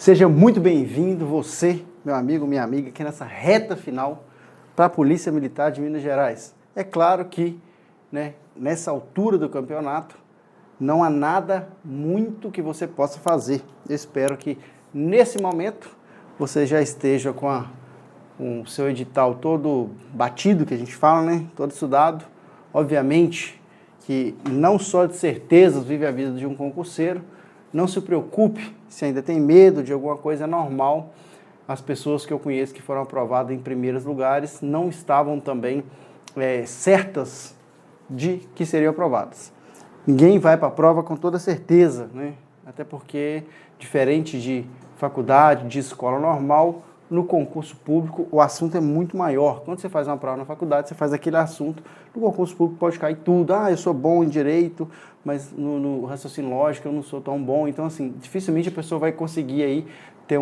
Seja muito bem-vindo, você, meu amigo, minha amiga, aqui nessa reta final para a Polícia Militar de Minas Gerais. É claro que, nessa altura do campeonato, não há nada muito que você possa fazer. Eu espero que, nesse momento, você já esteja com o seu edital todo batido, que a gente fala, todo estudado. Obviamente que não só de certezas vive a vida de um concurseiro. Não se preocupe se ainda tem medo de alguma coisa, é normal. As pessoas que eu conheço que foram aprovadas em primeiros lugares não estavam também certas de que seriam aprovadas. Ninguém vai para a prova com toda certeza, Até porque, diferente de faculdade, de escola normal, no concurso público o assunto é muito maior. Quando você faz uma prova na faculdade, você faz aquele assunto. No concurso público pode cair tudo. Eu sou bom em direito, mas no raciocínio lógico eu não sou tão bom. Então, assim, dificilmente a pessoa vai conseguir aí ter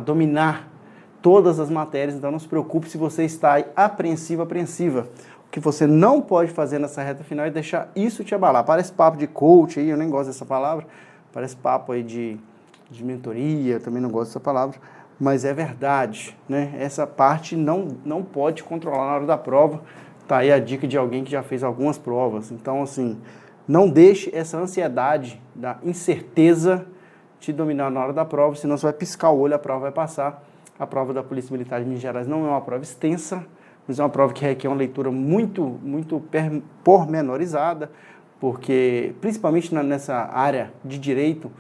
dominar todas as matérias. Então, não se preocupe se você está aí apreensiva. O que você não pode fazer nessa reta final é deixar isso te abalar. Parece papo de coach aí, eu nem gosto dessa palavra. Parece papo aí de mentoria, eu também não gosto dessa palavra. Mas é verdade, Essa parte não pode controlar na hora da prova. Tá aí a dica de alguém que já fez algumas provas. Então, assim, não deixe essa ansiedade da incerteza te dominar na hora da prova, senão você vai piscar o olho, a prova vai passar. A prova da Polícia Militar de Minas Gerais não é uma prova extensa, mas é uma prova que requer uma leitura muito pormenorizada, porque, principalmente nessa área de direito,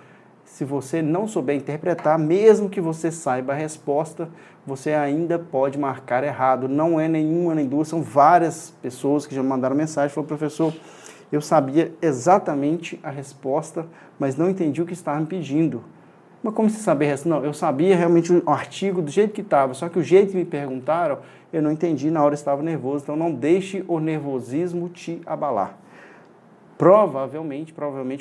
se você não souber interpretar, mesmo que você saiba a resposta, você ainda pode marcar errado. Não é nenhuma nem duas, são várias pessoas que já mandaram mensagem, falaram: professor, eu sabia exatamente a resposta, mas não entendi o que estava me pedindo. Mas como você sabia a resposta? Não, eu sabia realmente o artigo do jeito que estava, só que o jeito que me perguntaram, eu não entendi, na hora eu estava nervoso. Então não deixe o nervosismo te abalar. Provavelmente,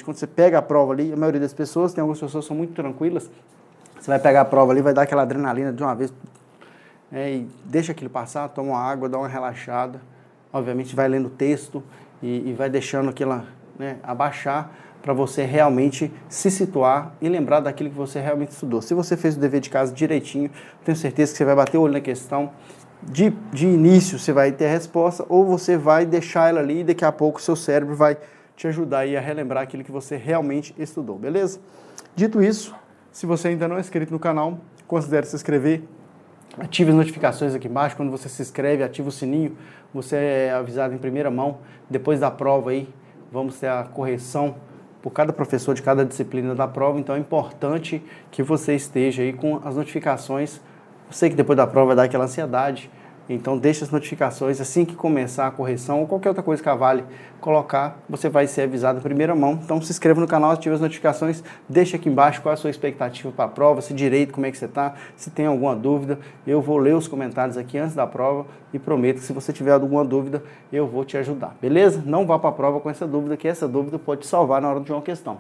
quando você pega a prova ali, a maioria das pessoas, tem algumas pessoas que são muito tranquilas, você vai pegar a prova ali, vai dar aquela adrenalina de uma vez, e deixa aquilo passar, toma uma água, dá uma relaxada, obviamente vai lendo o texto e vai deixando aquilo abaixar para você realmente se situar e lembrar daquilo que você realmente estudou. Se você fez o dever de casa direitinho, tenho certeza que você vai bater o olho na questão, de início você vai ter a resposta, ou você vai deixar ela ali e daqui a pouco o seu cérebro vai te ajudar aí a relembrar aquilo que você realmente estudou, beleza? Dito isso, se você ainda não é inscrito no canal, considere se inscrever, ative as notificações aqui embaixo. Quando você se inscreve, ativa o sininho, você é avisado em primeira mão. Depois da prova aí, vamos ter a correção por cada professor de cada disciplina da prova, então é importante que você esteja aí com as notificações. Eu sei que depois da prova vai dar aquela ansiedade, então deixe as notificações assim que começar a correção ou qualquer outra coisa que a Vale colocar, você vai ser avisado em primeira mão. Então se inscreva no canal, ative as notificações, deixa aqui embaixo qual é a sua expectativa para a prova, se direito, como é que você está, se tem alguma dúvida. Eu vou ler os comentários aqui antes da prova e prometo que se você tiver alguma dúvida, eu vou te ajudar, beleza? Não vá para a prova com essa dúvida, que essa dúvida pode te salvar na hora de uma questão.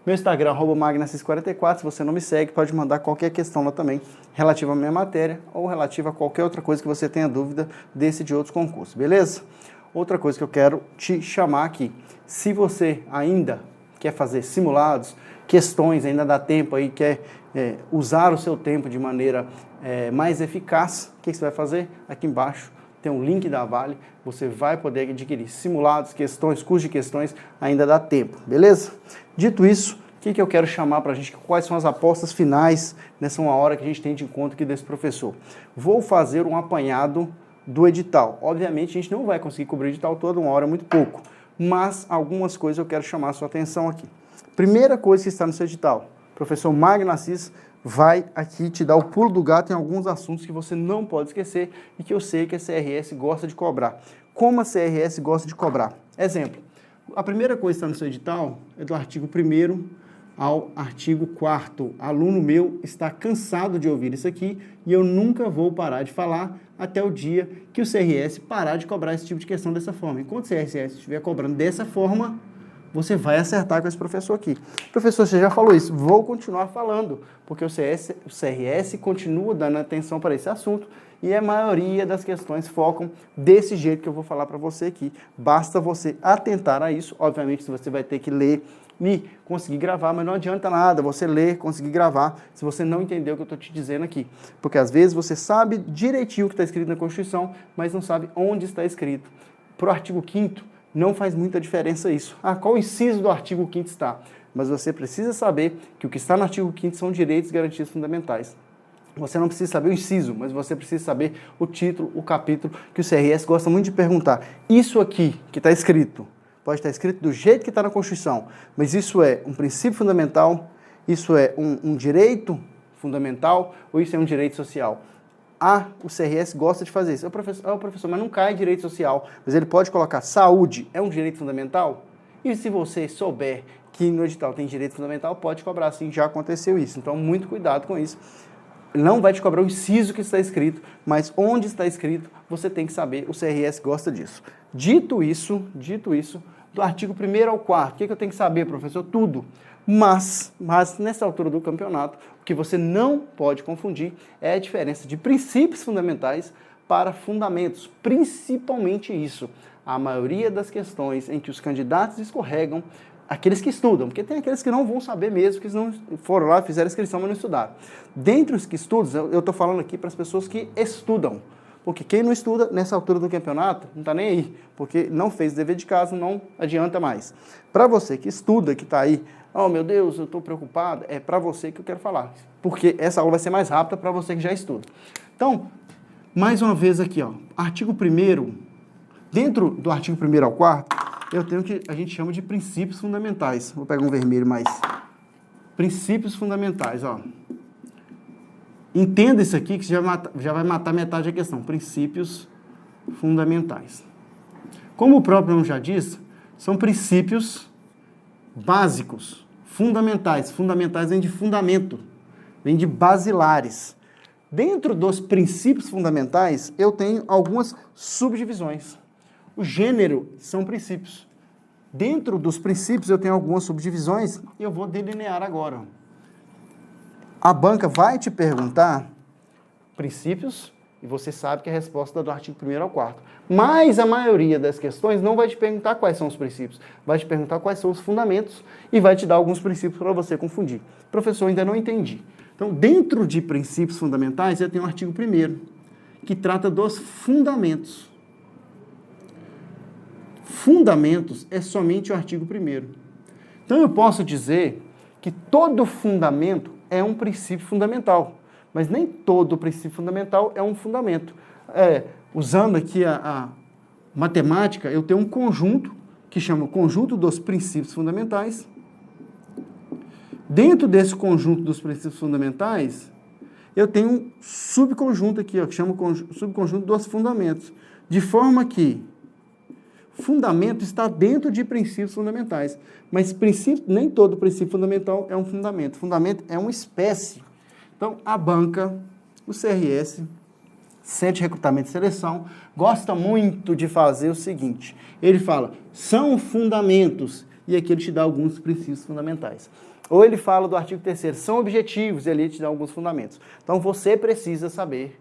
Meu Instagram, @magnacis44, se você não me segue, pode mandar qualquer questão lá também, relativa à minha matéria ou relativa a qualquer outra coisa que você tenha dúvida desse de outros concursos, beleza? Outra coisa que eu quero te chamar aqui, se você ainda quer fazer simulados, questões, ainda dá tempo aí, quer usar o seu tempo de maneira mais eficaz, o que você vai fazer? Aqui embaixo tem um link da Vale, você vai poder adquirir simulados, questões, curso de questões, ainda dá tempo, beleza? Dito isso, o que eu quero chamar para a gente, quais são as apostas finais nessa uma hora que a gente tem de encontro aqui desse professor? Vou fazer um apanhado do edital. Obviamente a gente não vai conseguir cobrir o edital todo, uma hora é muito pouco, mas algumas coisas eu quero chamar a sua atenção aqui. Primeira coisa que está no seu edital, professor Magnacis vai aqui te dar o pulo do gato em alguns assuntos que você não pode esquecer e que eu sei que a CRS gosta de cobrar. Como a CRS gosta de cobrar? Exemplo, a primeira coisa que está no seu edital é do artigo 1º ao artigo 4º. Aluno meu está cansado de ouvir isso aqui e eu nunca vou parar de falar até o dia que o CRS parar de cobrar esse tipo de questão dessa forma. Enquanto o CRS estiver cobrando dessa forma, você vai acertar com esse professor aqui. Professor, você já falou isso, vou continuar falando, porque o CRS continua dando atenção para esse assunto e a maioria das questões focam desse jeito que eu vou falar para você aqui. Basta você atentar a isso. Obviamente, você vai ter que ler conseguir gravar, mas não adianta nada você ler, conseguir gravar, se você não entender o que eu estou te dizendo aqui. Porque às vezes você sabe direitinho o que está escrito na Constituição, mas não sabe onde está escrito. Para o artigo 5º, não faz muita diferença isso. Qual inciso do artigo 5º está? Mas você precisa saber que o que está no artigo 5º são direitos e garantias fundamentais. Você não precisa saber o inciso, mas você precisa saber o título, o capítulo, que o CRS gosta muito de perguntar. Isso aqui que está escrito, pode estar escrito do jeito que está na Constituição, mas isso é um princípio fundamental, isso é um direito fundamental ou isso é um direito social? O CRS gosta de fazer isso. Professor, mas não cai direito social, mas ele pode colocar saúde, é um direito fundamental? E se você souber que no edital tem direito fundamental, pode cobrar sim, já aconteceu isso. Então, muito cuidado com isso. Não vai te cobrar o inciso que está escrito, mas onde está escrito, você tem que saber, o CRS gosta disso. Dito isso, do artigo 1º ao 4º, o que eu tenho que saber, professor? Tudo. Mas nessa altura do campeonato, o que você não pode confundir é a diferença de princípios fundamentais para fundamentos, principalmente isso. A maioria das questões em que os candidatos escorregam, aqueles que estudam, porque tem aqueles que não vão saber mesmo, que não foram lá, fizeram inscrição, mas não estudaram. Dentre os que estudam, eu estou falando aqui para as pessoas que estudam, porque quem não estuda nessa altura do campeonato não está nem aí, porque não fez o dever de casa, não adianta mais. Para você que estuda, que está aí, oh meu Deus, eu estou preocupado, é para você que eu quero falar, porque essa aula vai ser mais rápida para você que já estuda. Então, mais uma vez aqui, artigo 1º, dentro do artigo 1º ao 4º, eu tenho o que a gente chama de princípios fundamentais. Vou pegar um vermelho mais. Princípios fundamentais, Entenda isso aqui que já vai matar metade da questão. Princípios fundamentais. Como o próprio nome já diz, são princípios básicos, fundamentais. Fundamentais vem de fundamento, vem de basilares. Dentro dos princípios fundamentais, eu tenho algumas subdivisões. O gênero são princípios. Dentro dos princípios eu tenho algumas subdivisões e eu vou delinear agora. A banca vai te perguntar princípios e você sabe que a resposta é do artigo 1º ao 4º. Mas a maioria das questões não vai te perguntar quais são os princípios. Vai te perguntar quais são os fundamentos e vai te dar alguns princípios para você confundir. Professor, ainda não entendi. Então, dentro de princípios fundamentais, eu tenho o artigo 1º, que trata dos fundamentos. Fundamentos é somente o artigo 1º. Então, eu posso dizer que todo fundamento é um princípio fundamental, mas nem todo princípio fundamental é um fundamento. Usando aqui a matemática, eu tenho um conjunto que chama conjunto dos princípios fundamentais. Dentro desse conjunto dos princípios fundamentais, eu tenho um subconjunto aqui, que chama subconjunto dos fundamentos, de forma que fundamento está dentro de princípios fundamentais, mas nem todo princípio fundamental é um fundamento. Fundamento é uma espécie. Então, a banca, o CRS, Centro de Recrutamento e Seleção, gosta muito de fazer o seguinte, ele fala, são fundamentos, e aqui ele te dá alguns princípios fundamentais. Ou ele fala do artigo 3º, são objetivos, e ali ele te dá alguns fundamentos. Então, você precisa saber,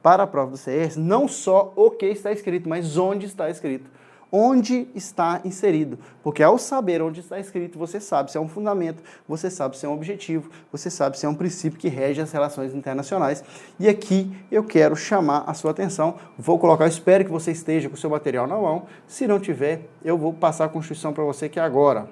para a prova do CRS, não só o que está escrito, mas onde está escrito. Onde está inserido. Porque ao saber onde está escrito, você sabe se é um fundamento, você sabe se é um objetivo, você sabe se é um princípio que rege as relações internacionais. E aqui eu quero chamar a sua atenção. Vou colocar, eu espero que você esteja com o seu material na mão. Se não tiver, eu vou passar a Constituição para você aqui agora.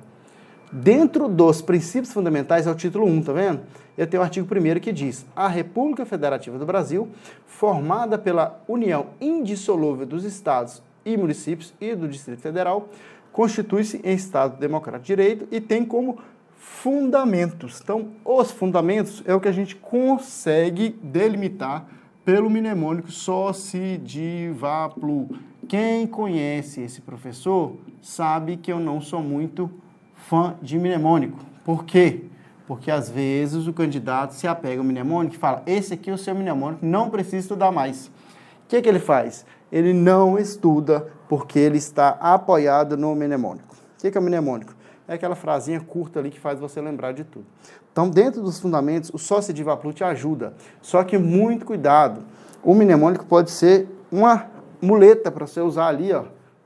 Dentro dos princípios fundamentais, é o título 1, tá vendo? Eu tenho o artigo 1º que diz: a República Federativa do Brasil, formada pela união indissolúvel dos estados e municípios e do Distrito Federal, constitui-se em Estado Democrático de Direito e tem como fundamentos. Então, os fundamentos é o que a gente consegue delimitar pelo mnemônico Socidivaplu. Quem conhece esse professor sabe que eu não sou muito fã de mnemônico. Por quê? Porque às vezes o candidato se apega ao mnemônico e fala, esse aqui é o seu mnemônico, não precisa estudar mais. O que ele faz? Ele não estuda porque ele está apoiado no mnemônico. O que é o mnemônico? É aquela frasinha curta ali que faz você lembrar de tudo. Então, dentro dos fundamentos, o Socidivaplu te ajuda. Só que muito cuidado. O mnemônico pode ser uma muleta para você usar ali,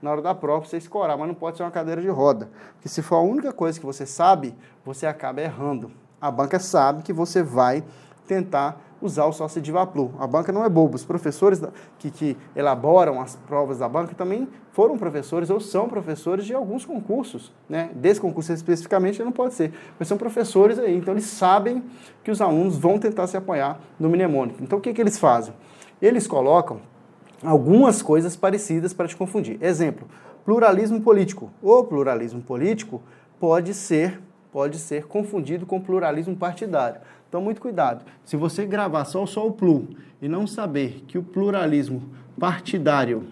na hora da prova você escorar, mas não pode ser uma cadeira de roda. Porque se for a única coisa que você sabe, você acaba errando. A banca sabe que você vai tentar usar o sócio de Vaplu. A banca não é boba. Os professores que elaboram as provas da banca também foram professores ou são professores de alguns concursos, né? Desse concurso especificamente não pode ser, mas são professores aí, então eles sabem que os alunos vão tentar se apoiar no mnemônico. Então o que eles fazem? Eles colocam algumas coisas parecidas para te confundir. Exemplo, pluralismo político. O pluralismo político pode ser confundido com pluralismo partidário. Então, muito cuidado. Se você gravar só o plu e não saber que o pluralismo partidário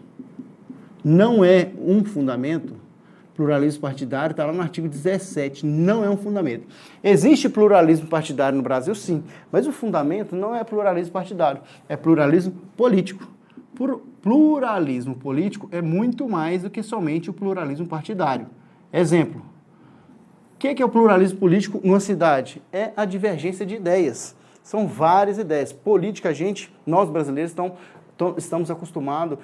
não é um fundamento, pluralismo partidário está lá no artigo 17, não é um fundamento. Existe pluralismo partidário no Brasil, sim, mas o fundamento não é pluralismo partidário, é pluralismo político. Pluralismo político é muito mais do que somente o pluralismo partidário. Exemplo. O que é o pluralismo político numa cidade? É a divergência de ideias. São várias ideias. Política, nós brasileiros estamos acostumados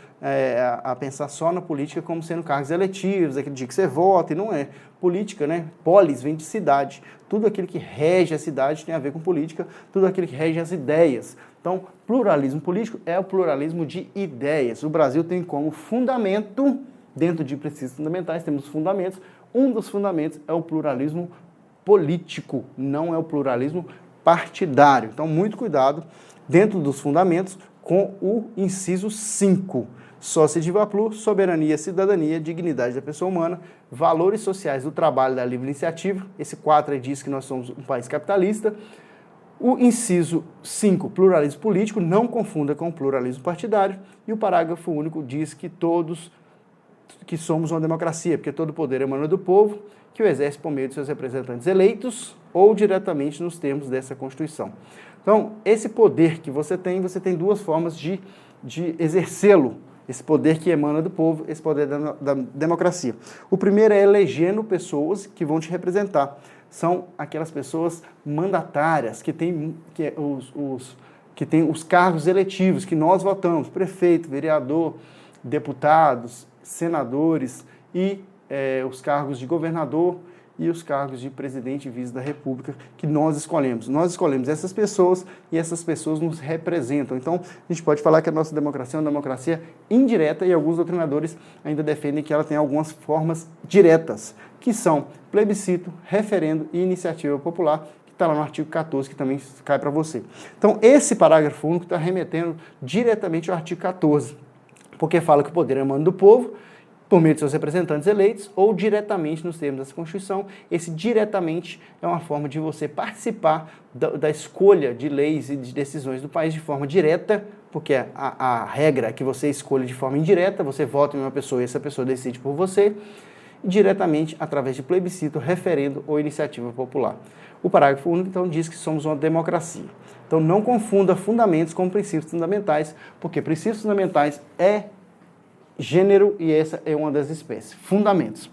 a pensar só na política como sendo cargos eletivos, aquele dia que você vota, e não é. Política, né? Polis vem de cidade. Tudo aquilo que rege a cidade tem a ver com política, tudo aquilo que rege as ideias. Então, pluralismo político é o pluralismo de ideias. O Brasil tem como fundamento, dentro de princípios fundamentais, temos fundamentos. Um dos fundamentos é o pluralismo político, não é o pluralismo partidário. Então, muito cuidado dentro dos fundamentos com o inciso 5. Sócio de Vaplu, soberania, cidadania, dignidade da pessoa humana, valores sociais do trabalho da livre iniciativa. Esse 4 aí diz que nós somos um país capitalista. O inciso 5, pluralismo político, não confunda com o pluralismo partidário. E o parágrafo único diz que que somos uma democracia, porque todo poder emana do povo, que o exerce por meio de seus representantes eleitos ou diretamente nos termos dessa Constituição. Então, esse poder que você tem duas formas de exercê-lo. Esse poder que emana do povo, esse poder da democracia. O primeiro é elegendo pessoas que vão te representar. São aquelas pessoas mandatárias que têm os cargos eletivos que nós votamos, prefeito, vereador, deputados, senadores e os cargos de governador e os cargos de presidente e vice da República que nós escolhemos. Nós escolhemos essas pessoas e essas pessoas nos representam. Então, a gente pode falar que a nossa democracia é uma democracia indireta e alguns doutrinadores ainda defendem que ela tem algumas formas diretas, que são plebiscito, referendo e iniciativa popular, que está lá no artigo 14, que também cai para você. Então, esse parágrafo único está remetendo diretamente ao artigo 14, porque fala que o poder emana do povo, por meio de seus representantes eleitos, ou diretamente nos termos dessa Constituição. Esse diretamente é uma forma de você participar da escolha de leis e de decisões do país de forma direta, porque a regra é que você escolha de forma indireta, você vota em uma pessoa e essa pessoa decide por você, diretamente através de plebiscito, referendo ou iniciativa popular. O parágrafo único, então, diz que somos uma democracia. Então, não confunda fundamentos com princípios fundamentais, porque princípios fundamentais é gênero e essa é uma das espécies. Fundamentos.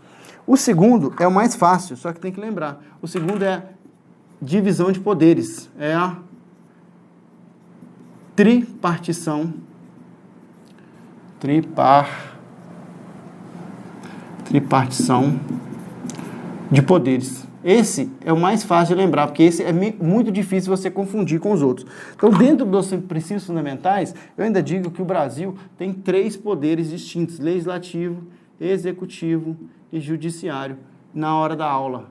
O segundo é o mais fácil, só que tem que lembrar. O segundo é a divisão de poderes. É a tripartição. Tripartição de poderes. Esse é o mais fácil de lembrar, porque esse é muito difícil você confundir com os outros. Então, dentro dos princípios fundamentais, eu ainda digo que o Brasil tem 3 poderes distintos: legislativo, executivo e judiciário. Na hora da aula,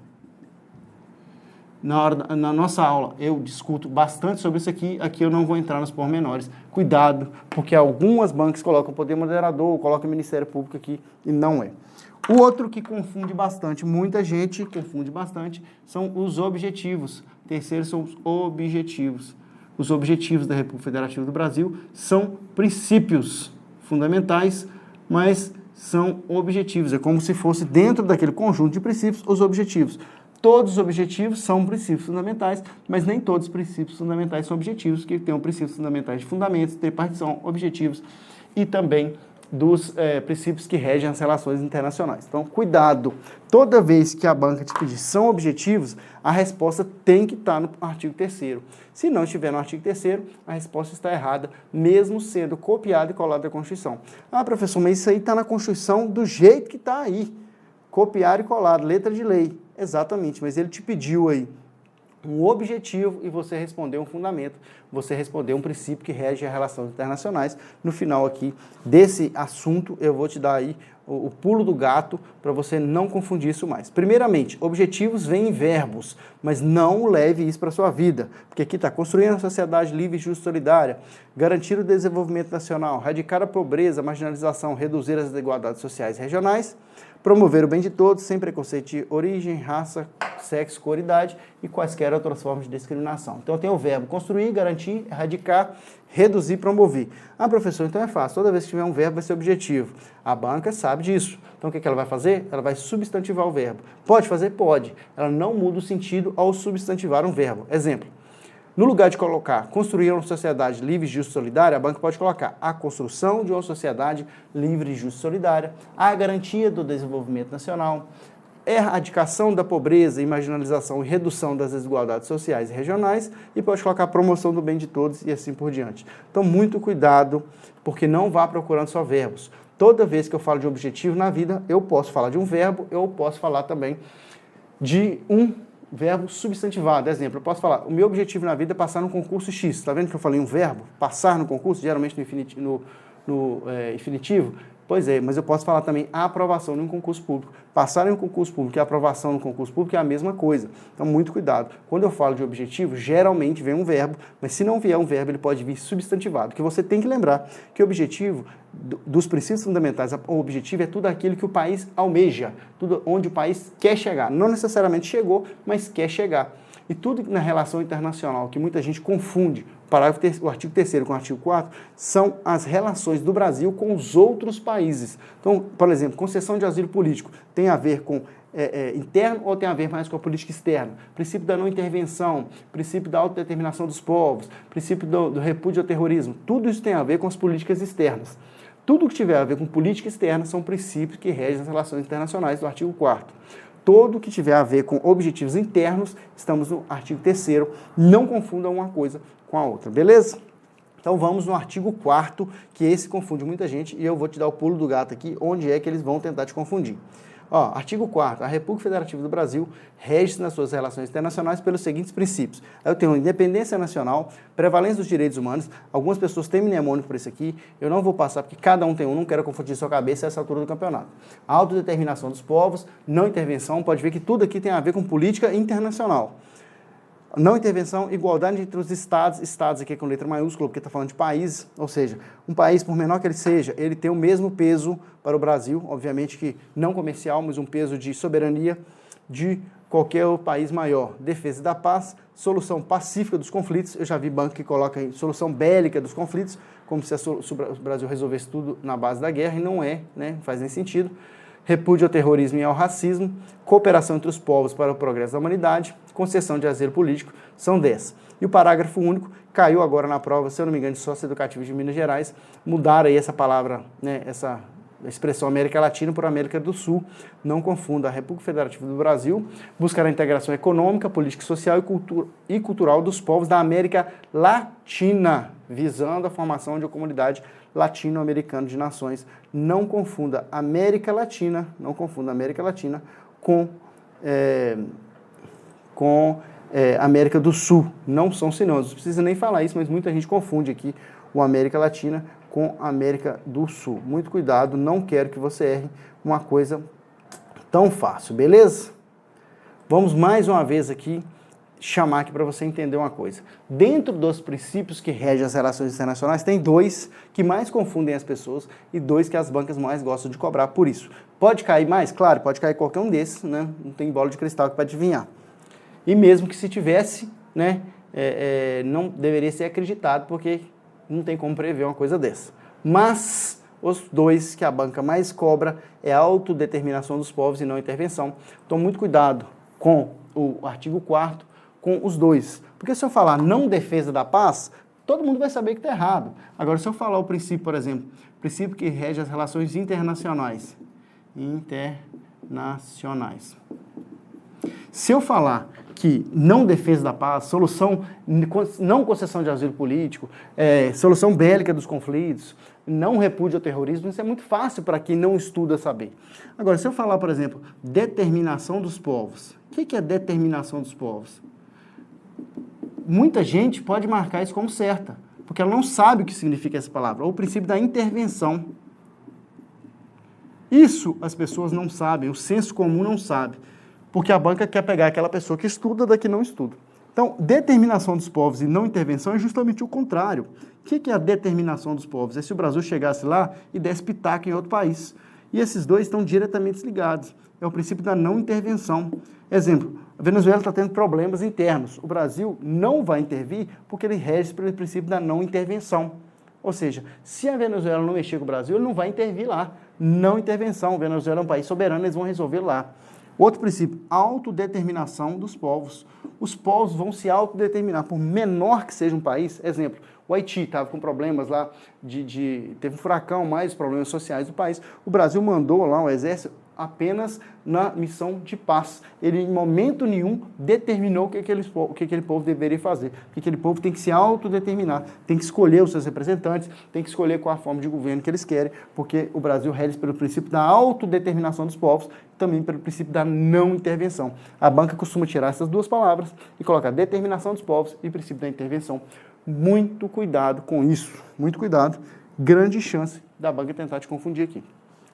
na nossa aula, eu discuto bastante sobre isso aqui eu não vou entrar nos pormenores. Cuidado, porque algumas bancas colocam poder moderador, colocam o Ministério Público aqui, e não é. O outro que confunde bastante, muita gente confunde bastante, são os objetivos. Terceiro são os objetivos. Os objetivos da República Federativa do Brasil são princípios fundamentais, mas são objetivos. É como se fosse dentro daquele conjunto de princípios os objetivos. Todos os objetivos são princípios fundamentais, mas nem todos os princípios fundamentais são objetivos, que tem princípios fundamentais de fundamentos, tripartição, objetivos e também dos princípios que regem as relações internacionais. Então, cuidado, toda vez que a banca te pedir são objetivos, a resposta tem que estar no artigo 3º. Se não estiver no artigo 3º, a resposta está errada, mesmo sendo copiada e colada da Constituição. Ah, professor, mas isso aí está na Constituição do jeito que está aí. Copiar e colar, letra de lei. Exatamente, mas ele te pediu aí um objetivo e você respondeu um fundamento, você respondeu um princípio que rege as relações internacionais. No final aqui desse assunto, eu vou te dar aí o pulo do gato para você não confundir isso mais. Primeiramente, objetivos vêm em verbos, mas não leve isso para a sua vida, porque aqui está construir uma sociedade livre, justa e solidária, garantir o desenvolvimento nacional, erradicar a pobreza, a marginalização, reduzir as desigualdades sociais e regionais, promover o bem de todos, sem preconceito de origem, raça, sexo, cor, idade e quaisquer outras formas de discriminação. Então, tem o verbo construir, garantir, erradicar, reduzir, promover. Ah, professor, então é fácil. Toda vez que tiver um verbo, vai ser objetivo. A banca sabe disso. Então, o que ela vai fazer? Ela vai substantivar o verbo. Pode fazer? Pode. Ela não muda o sentido ao substantivar um verbo. Exemplo. No lugar de colocar construir uma sociedade livre, justa e solidária, a banca pode colocar a construção de uma sociedade livre, justa e solidária, a garantia do desenvolvimento nacional, erradicação da pobreza e marginalização e redução das desigualdades sociais e regionais, e pode colocar a promoção do bem de todos e assim por diante. Então, muito cuidado, porque não vá procurando só verbos. Toda vez que eu falo de objetivo na vida, eu posso falar de um verbo, eu posso falar também de um verbo substantivado. Exemplo, eu posso falar, o meu objetivo na vida é passar no concurso X. Está vendo que eu falei um verbo? Passar no concurso, geralmente no infinitivo. Pois é, mas eu posso falar também a aprovação em um concurso público. Passar em um concurso público e a aprovação no concurso público é a mesma coisa. Então, muito cuidado. Quando eu falo de objetivo, geralmente vem um verbo, mas se não vier um verbo, ele pode vir substantivado. Que você tem que lembrar que o objetivo dos princípios fundamentais, o objetivo é tudo aquilo que o país almeja, tudo onde o país quer chegar. Não necessariamente chegou, mas quer chegar. E tudo na relação internacional, que muita gente confunde, o artigo 3º com o artigo 4º, são as relações do Brasil com os outros países. Então, por exemplo, concessão de asilo político tem a ver com interno ou tem a ver mais com a política externa? Princípio da não intervenção, princípio da autodeterminação dos povos, princípio do repúdio ao terrorismo, tudo isso tem a ver com as políticas externas. Tudo que tiver a ver com política externa são princípios que regem as relações internacionais do artigo 4º. Todo que tiver a ver com objetivos internos, estamos no artigo 3º. Não confundam uma coisa com a outra, beleza? Então vamos no artigo 4º, que esse confunde muita gente, e eu vou te dar o pulo do gato aqui, onde é que eles vão tentar te confundir. Ó, artigo 4º, a República Federativa do Brasil rege-se nas suas relações internacionais pelos seguintes princípios. Eu tenho independência nacional, prevalência dos direitos humanos, algumas pessoas têm mnemônico por isso aqui, eu não vou passar porque cada um tem um, não quero confundir sua cabeça a essa altura do campeonato. Autodeterminação dos povos, não intervenção, pode ver que tudo aqui tem a ver com política internacional. Não intervenção, igualdade entre os estados aqui com letra maiúscula, porque está falando de países, ou seja, um país, por menor que ele seja, ele tem o mesmo peso para o Brasil, obviamente que não comercial, mas um peso de soberania de qualquer país maior. Defesa da paz, solução pacífica dos conflitos, eu já vi banco que coloca aí solução bélica dos conflitos, como se o Brasil resolvesse tudo na base da guerra, e não é, né? Não faz nem sentido. Repúdio ao terrorismo e ao racismo, cooperação entre os povos para o progresso da humanidade, concessão de asilo político, são 10. E o parágrafo único caiu agora na prova, se eu não me engano, de Socioeducativo de Minas Gerais, mudaram aí essa palavra, né, essa expressão América Latina por América do Sul. Não confunda, a República Federativa do Brasil buscará a integração econômica, política, social e cultural dos povos da América Latina, visando a formação de uma comunidade latino-americana de nações. Não confunda América Latina, com América do Sul. Não são sinônimos, não precisa nem falar isso, mas muita gente confunde aqui o América Latina com América do Sul. Muito cuidado, não quero que você erre uma coisa tão fácil, beleza? Vamos mais uma vez aqui chamar aqui para você entender uma coisa. Dentro dos princípios que regem as relações internacionais, tem dois que mais confundem as pessoas e dois que as bancas mais gostam de cobrar por isso. Pode cair mais? Claro, pode cair qualquer um desses, né? Não tem bola de cristal que vai adivinhar. E mesmo que se tivesse, né, não deveria ser acreditado, porque não tem como prever uma coisa dessa. Mas os dois que a banca mais cobra é a autodeterminação dos povos e não intervenção. Então, muito cuidado com o artigo 4º, com os dois. Porque se eu falar não defesa da paz, todo mundo vai saber que está errado. Agora, se eu falar o princípio, por exemplo, princípio que rege as relações internacionais. Se eu falar que não defesa da paz, solução, não concessão de asilo político, solução bélica dos conflitos, não repúdio ao terrorismo, isso é muito fácil para quem não estuda saber. Agora, se eu falar, por exemplo, determinação dos povos, o que é determinação dos povos? Muita gente pode marcar isso como certa, porque ela não sabe o que significa essa palavra, ou o princípio da intervenção. Isso as pessoas não sabem, o senso comum não sabe, porque a banca quer pegar aquela pessoa que estuda da que não estuda. Então, determinação dos povos e não intervenção é justamente o contrário. O que é a determinação dos povos? É se o Brasil chegasse lá e desse pitaco em outro país. E esses dois estão diretamente ligados. É o princípio da não intervenção. Exemplo, a Venezuela está tendo problemas internos. O Brasil não vai intervir porque ele rege pelo princípio da não intervenção. Ou seja, se a Venezuela não mexer com o Brasil, ele não vai intervir lá. Não intervenção. A Venezuela é um país soberano, eles vão resolver lá. Outro princípio, autodeterminação dos povos. Os povos vão se autodeterminar, por menor que seja um país. Exemplo, o Haiti estava com problemas lá, teve um furacão, mais problemas sociais do país. O Brasil mandou lá um exército apenas na missão de paz. Ele, em momento nenhum, determinou o que aquele povo deveria fazer. Porque aquele povo tem que se autodeterminar, tem que escolher os seus representantes, tem que escolher qual a forma de governo que eles querem, porque o Brasil rege pelo princípio da autodeterminação dos povos, também pelo princípio da não intervenção. A banca costuma tirar essas duas palavras e colocar determinação dos povos e princípio da intervenção. Muito cuidado com isso, muito cuidado. Grande chance da banca tentar te confundir aqui.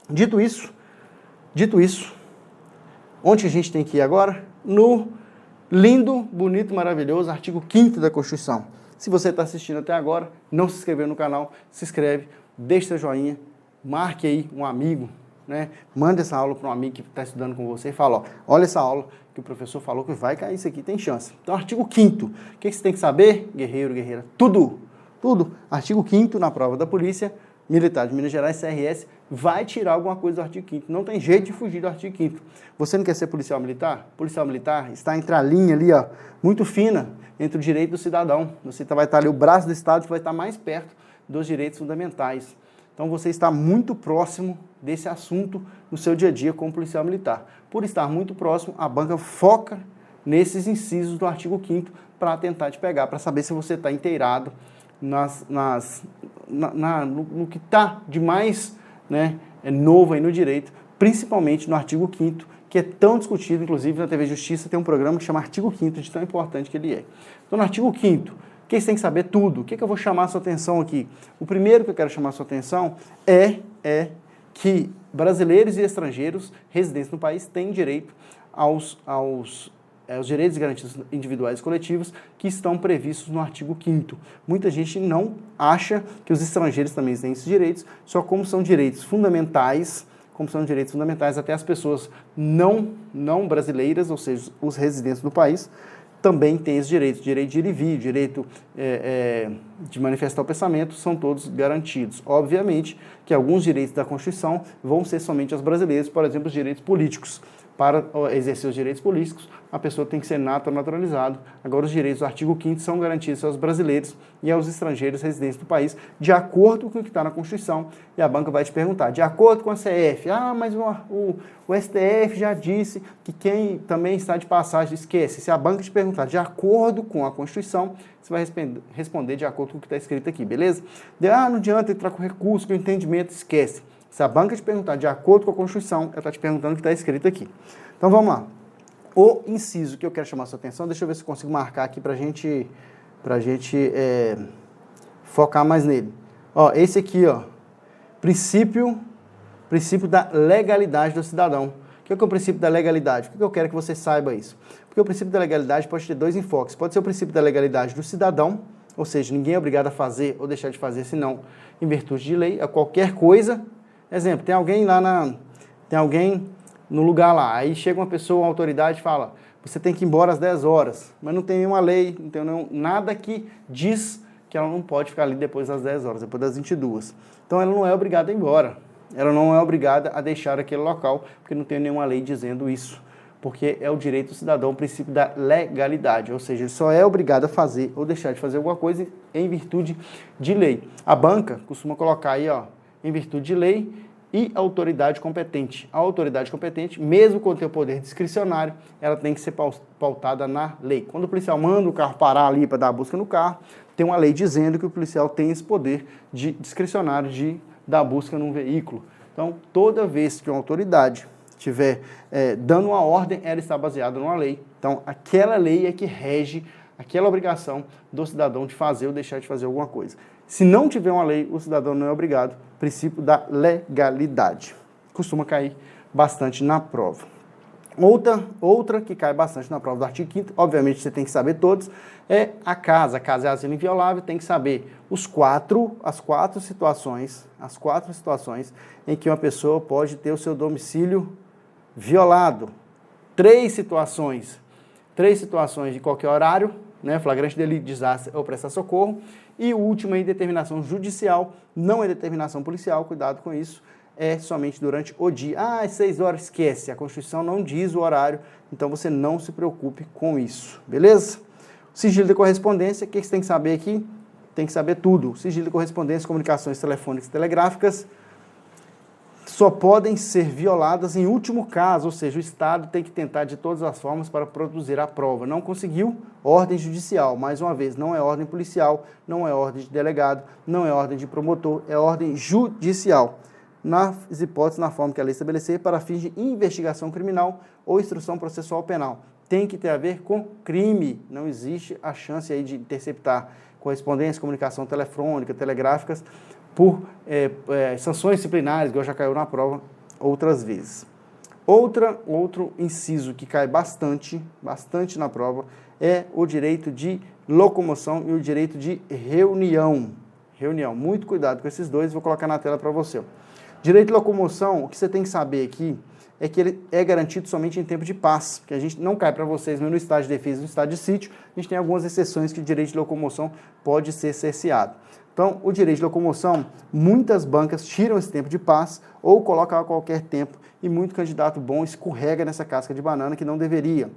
Dito isso, onde a gente tem que ir agora? No lindo, bonito, maravilhoso artigo 5º da Constituição. Se você está assistindo até agora, não se inscreveu no canal, se inscreve, deixe seu joinha, marque aí um amigo, né? Manda essa aula para um amigo que está estudando com você e fala, ó, olha essa aula que o professor falou que vai cair isso aqui, tem chance. Então, artigo 5º, o que você tem que saber, guerreiro, guerreira? Tudo. Artigo 5º na prova da Polícia Militar de Minas Gerais, CRS, vai tirar alguma coisa do artigo 5º. Não tem jeito de fugir do artigo 5º. Você não quer ser policial militar? Policial militar está entre a linha ali, ó, muito fina, entre o direito do cidadão. Você vai estar ali, o braço do Estado que vai estar mais perto dos direitos fundamentais. Então, você está muito próximo desse assunto no seu dia a dia como policial militar. Por estar muito próximo, a banca foca nesses incisos do artigo 5º para tentar te pegar, para saber se você está inteirado no que está de mais, né, novo aí no direito, principalmente no artigo 5º, que é tão discutido, inclusive na TV Justiça tem um programa que chama Artigo 5º, de tão importante que ele é. Então, no artigo 5º, o que você tem que saber? Tudo. O que eu vou chamar a sua atenção aqui? O primeiro que eu quero chamar a sua atenção é que brasileiros e estrangeiros residentes no país têm direito aos direitos e garantias individuais e coletivos que estão previstos no artigo 5º. Muita gente não acha que os estrangeiros também têm esses direitos, só como são direitos fundamentais, até as pessoas não brasileiras, ou seja, os residentes do país, também têm esses direitos. Direito de ir e vir, direito de manifestar o pensamento, são todos garantidos. Obviamente que alguns direitos da Constituição vão ser somente aos brasileiros, por exemplo, os direitos políticos. Para exercer os direitos políticos, a pessoa tem que ser naturalizado. Agora, os direitos do artigo 5º são garantidos aos brasileiros e aos estrangeiros residentes do país, de acordo com o que está na Constituição. E a banca vai te perguntar, de acordo com a CF, mas o STF já disse que quem também está de passagem, esquece. Se a banca te perguntar de acordo com a Constituição, você vai responder de acordo com o que está escrito aqui, beleza? Não adianta entrar com recurso, com entendimento, esquece. Se a banca te perguntar de acordo com a Constituição, ela está te perguntando o que está escrito aqui. Então, vamos lá. O inciso que eu quero chamar a sua atenção, deixa eu ver se eu consigo marcar aqui para a gente focar mais nele. Ó, esse aqui, ó, princípio da legalidade do cidadão. O que é o princípio da legalidade? Por que eu quero que você saiba isso? Porque o princípio da legalidade pode ter dois enfoques. Pode ser o princípio da legalidade do cidadão, ou seja, ninguém é obrigado a fazer ou deixar de fazer, senão em virtude de lei, a qualquer coisa. Exemplo, tem alguém no lugar lá, aí chega uma pessoa, uma autoridade e fala, você tem que ir embora às 10 horas, mas não tem nenhuma lei, não tem nada que diz que ela não pode ficar ali depois das 10 horas, depois das 22. Então ela não é obrigada a ir embora, ela não é obrigada a deixar aquele local, porque não tem nenhuma lei dizendo isso. porque é o direito do cidadão, o princípio da legalidade, ou seja, ele só é obrigado a fazer ou deixar de fazer alguma coisa em virtude de lei. A banca costuma colocar aí, ó, em virtude de lei e autoridade competente. A autoridade competente, mesmo quando tem o poder discricionário, ela tem que ser pautada na lei. Quando o policial manda o carro parar ali para dar a busca no carro, tem uma lei dizendo que o policial tem esse poder discricionário de dar busca num veículo. Então, toda vez que uma autoridade estiver dando uma ordem, ela está baseada numa lei. Então, aquela lei é que rege aquela obrigação do cidadão de fazer ou deixar de fazer alguma coisa. Se não tiver uma lei, o cidadão não é obrigado. Princípio da legalidade. Costuma cair bastante na prova. Outra que cai bastante na prova do artigo 5º, obviamente você tem que saber todos, é a casa. A casa é asilo inviolável, tem que saber as quatro situações em que uma pessoa pode ter o seu domicílio violado. Três situações de qualquer horário, né, flagrante delito, desastre ou prestar socorro, e o último é determinação judicial, não é determinação policial, cuidado com isso, é somente durante o dia. Às 6 horas, esquece, a Constituição não diz o horário, então você não se preocupe com isso, beleza? Sigilo de correspondência, o que você tem que saber aqui? Tem que saber tudo. Sigilo de correspondência, comunicações telefônicas e telegráficas, só podem ser violadas em último caso, ou seja, o Estado tem que tentar de todas as formas para produzir a prova. Não conseguiu, ordem judicial. Mais uma vez, não é ordem policial, não é ordem de delegado, não é ordem de promotor, é ordem judicial. Nas hipóteses, na forma que a lei estabelecer, para fins de investigação criminal ou instrução processual penal. Tem que ter a ver com crime. Não existe a chance aí de interceptar correspondência, comunicação telefônica, telegráficas, por sanções disciplinares, igual já caiu na prova outras vezes. Outro inciso que cai bastante na prova é o direito de locomoção e o direito de reunião. Muito cuidado com esses dois, vou colocar na tela para você. Direito de locomoção, o que você tem que saber aqui é que ele é garantido somente em tempo de paz, que a gente não cai para vocês, mas no estado de defesa e no estado de sítio, a gente tem algumas exceções que o direito de locomoção pode ser cerceado. Então, o direito de locomoção, muitas bancas tiram esse tempo de paz ou colocam a qualquer tempo e muito candidato bom escorrega nessa casca de banana que não deveria.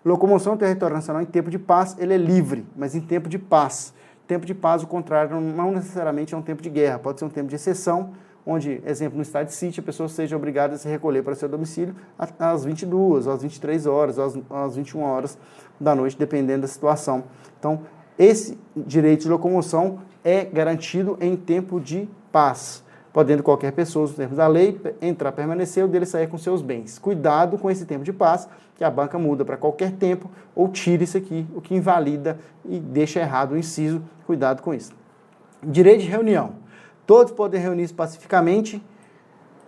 Locomoção territorial nacional em tempo de paz, ele é livre, mas em tempo de paz. Tempo de paz, o contrário, não necessariamente é um tempo de guerra, pode ser um tempo de exceção, onde, exemplo, no estado de sítio, a pessoa seja obrigada a se recolher para seu domicílio às 22, às 23 horas, às 21 horas da noite, dependendo da situação. Então, esse direito de locomoção é garantido em tempo de paz, podendo qualquer pessoa, nos termos da lei, entrar, permanecer ou dele sair com seus bens. Cuidado com esse tempo de paz, que a banca muda para qualquer tempo ou tira isso aqui, o que invalida e deixa errado o inciso. Cuidado com isso. Direito de reunião. Todos podem reunir-se pacificamente,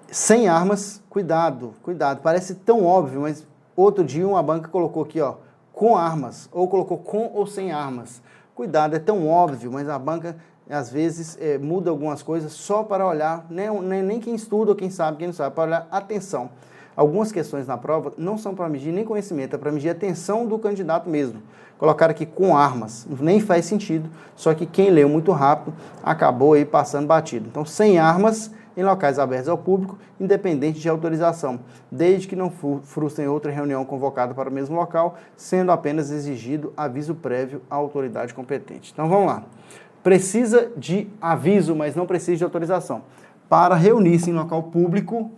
sem armas. Cuidado. Parece tão óbvio, mas outro dia uma banca colocou aqui, ó, com armas, ou colocou com ou sem armas. Cuidado, é tão óbvio, mas a banca, às vezes, muda algumas coisas só para olhar, nem quem estuda ou quem sabe, quem não sabe, para olhar atenção. Algumas questões na prova não são para medir nem conhecimento, é para medir a atenção do candidato mesmo. Colocaram aqui com armas, nem faz sentido, só que quem leu muito rápido acabou aí passando batido. Então, sem armas, em locais abertos ao público, independente de autorização, desde que não frustrem outra reunião convocada para o mesmo local, sendo apenas exigido aviso prévio à autoridade competente. Então, vamos lá. Precisa de aviso, mas não precisa de autorização. Para reunir-se em local público,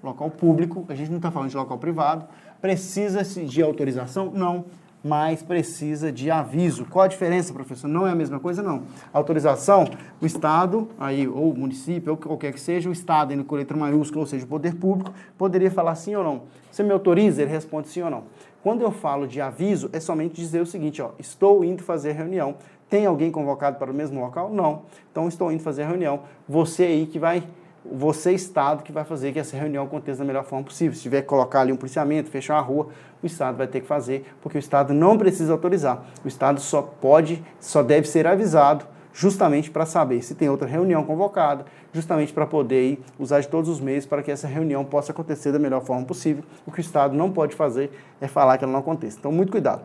a gente não está falando de local privado, precisa-se de autorização? Não, mas precisa de aviso. Qual a diferença, professor? Não é a mesma coisa, não. Autorização, o Estado, aí, ou o município, ou qualquer que seja, o Estado, indo com letra maiúscula, ou seja, o poder público, poderia falar sim ou não. Você me autoriza? Ele responde sim ou não. Quando eu falo de aviso, é somente dizer o seguinte, ó, estou indo fazer reunião. Tem alguém convocado para o mesmo local? Não. Então, estou indo fazer reunião. Você, Estado, que vai fazer que essa reunião aconteça da melhor forma possível. Se tiver que colocar ali um policiamento, fechar a rua, o Estado vai ter que fazer, porque o Estado não precisa autorizar. O Estado só deve ser avisado justamente para saber se tem outra reunião convocada, justamente para poder usar de todos os meios para que essa reunião possa acontecer da melhor forma possível. O que o Estado não pode fazer é falar que ela não aconteça. Então, muito cuidado.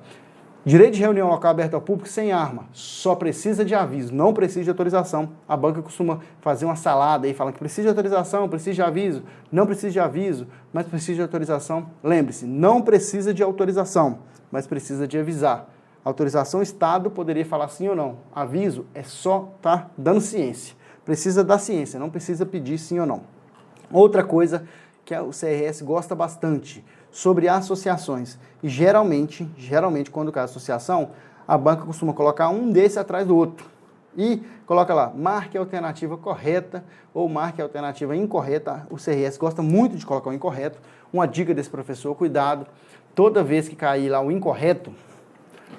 Direito de reunião local aberto ao público sem arma, só precisa de aviso, não precisa de autorização. A banca costuma fazer uma salada e fala que precisa de autorização, precisa de aviso, não precisa de aviso, mas precisa de autorização. Lembre-se, não precisa de autorização, mas precisa de avisar. Autorização, o Estado poderia falar sim ou não. Aviso é só tá dando ciência. Precisa da ciência, não precisa pedir sim ou não. Outra coisa que o CRS gosta bastante, sobre associações. E geralmente, quando cai associação, a banca costuma colocar um desse atrás do outro. E coloca lá, marque a alternativa correta ou marque a alternativa incorreta. O CRS gosta muito de colocar o incorreto. Uma dica desse professor, cuidado, toda vez que cair lá o incorreto,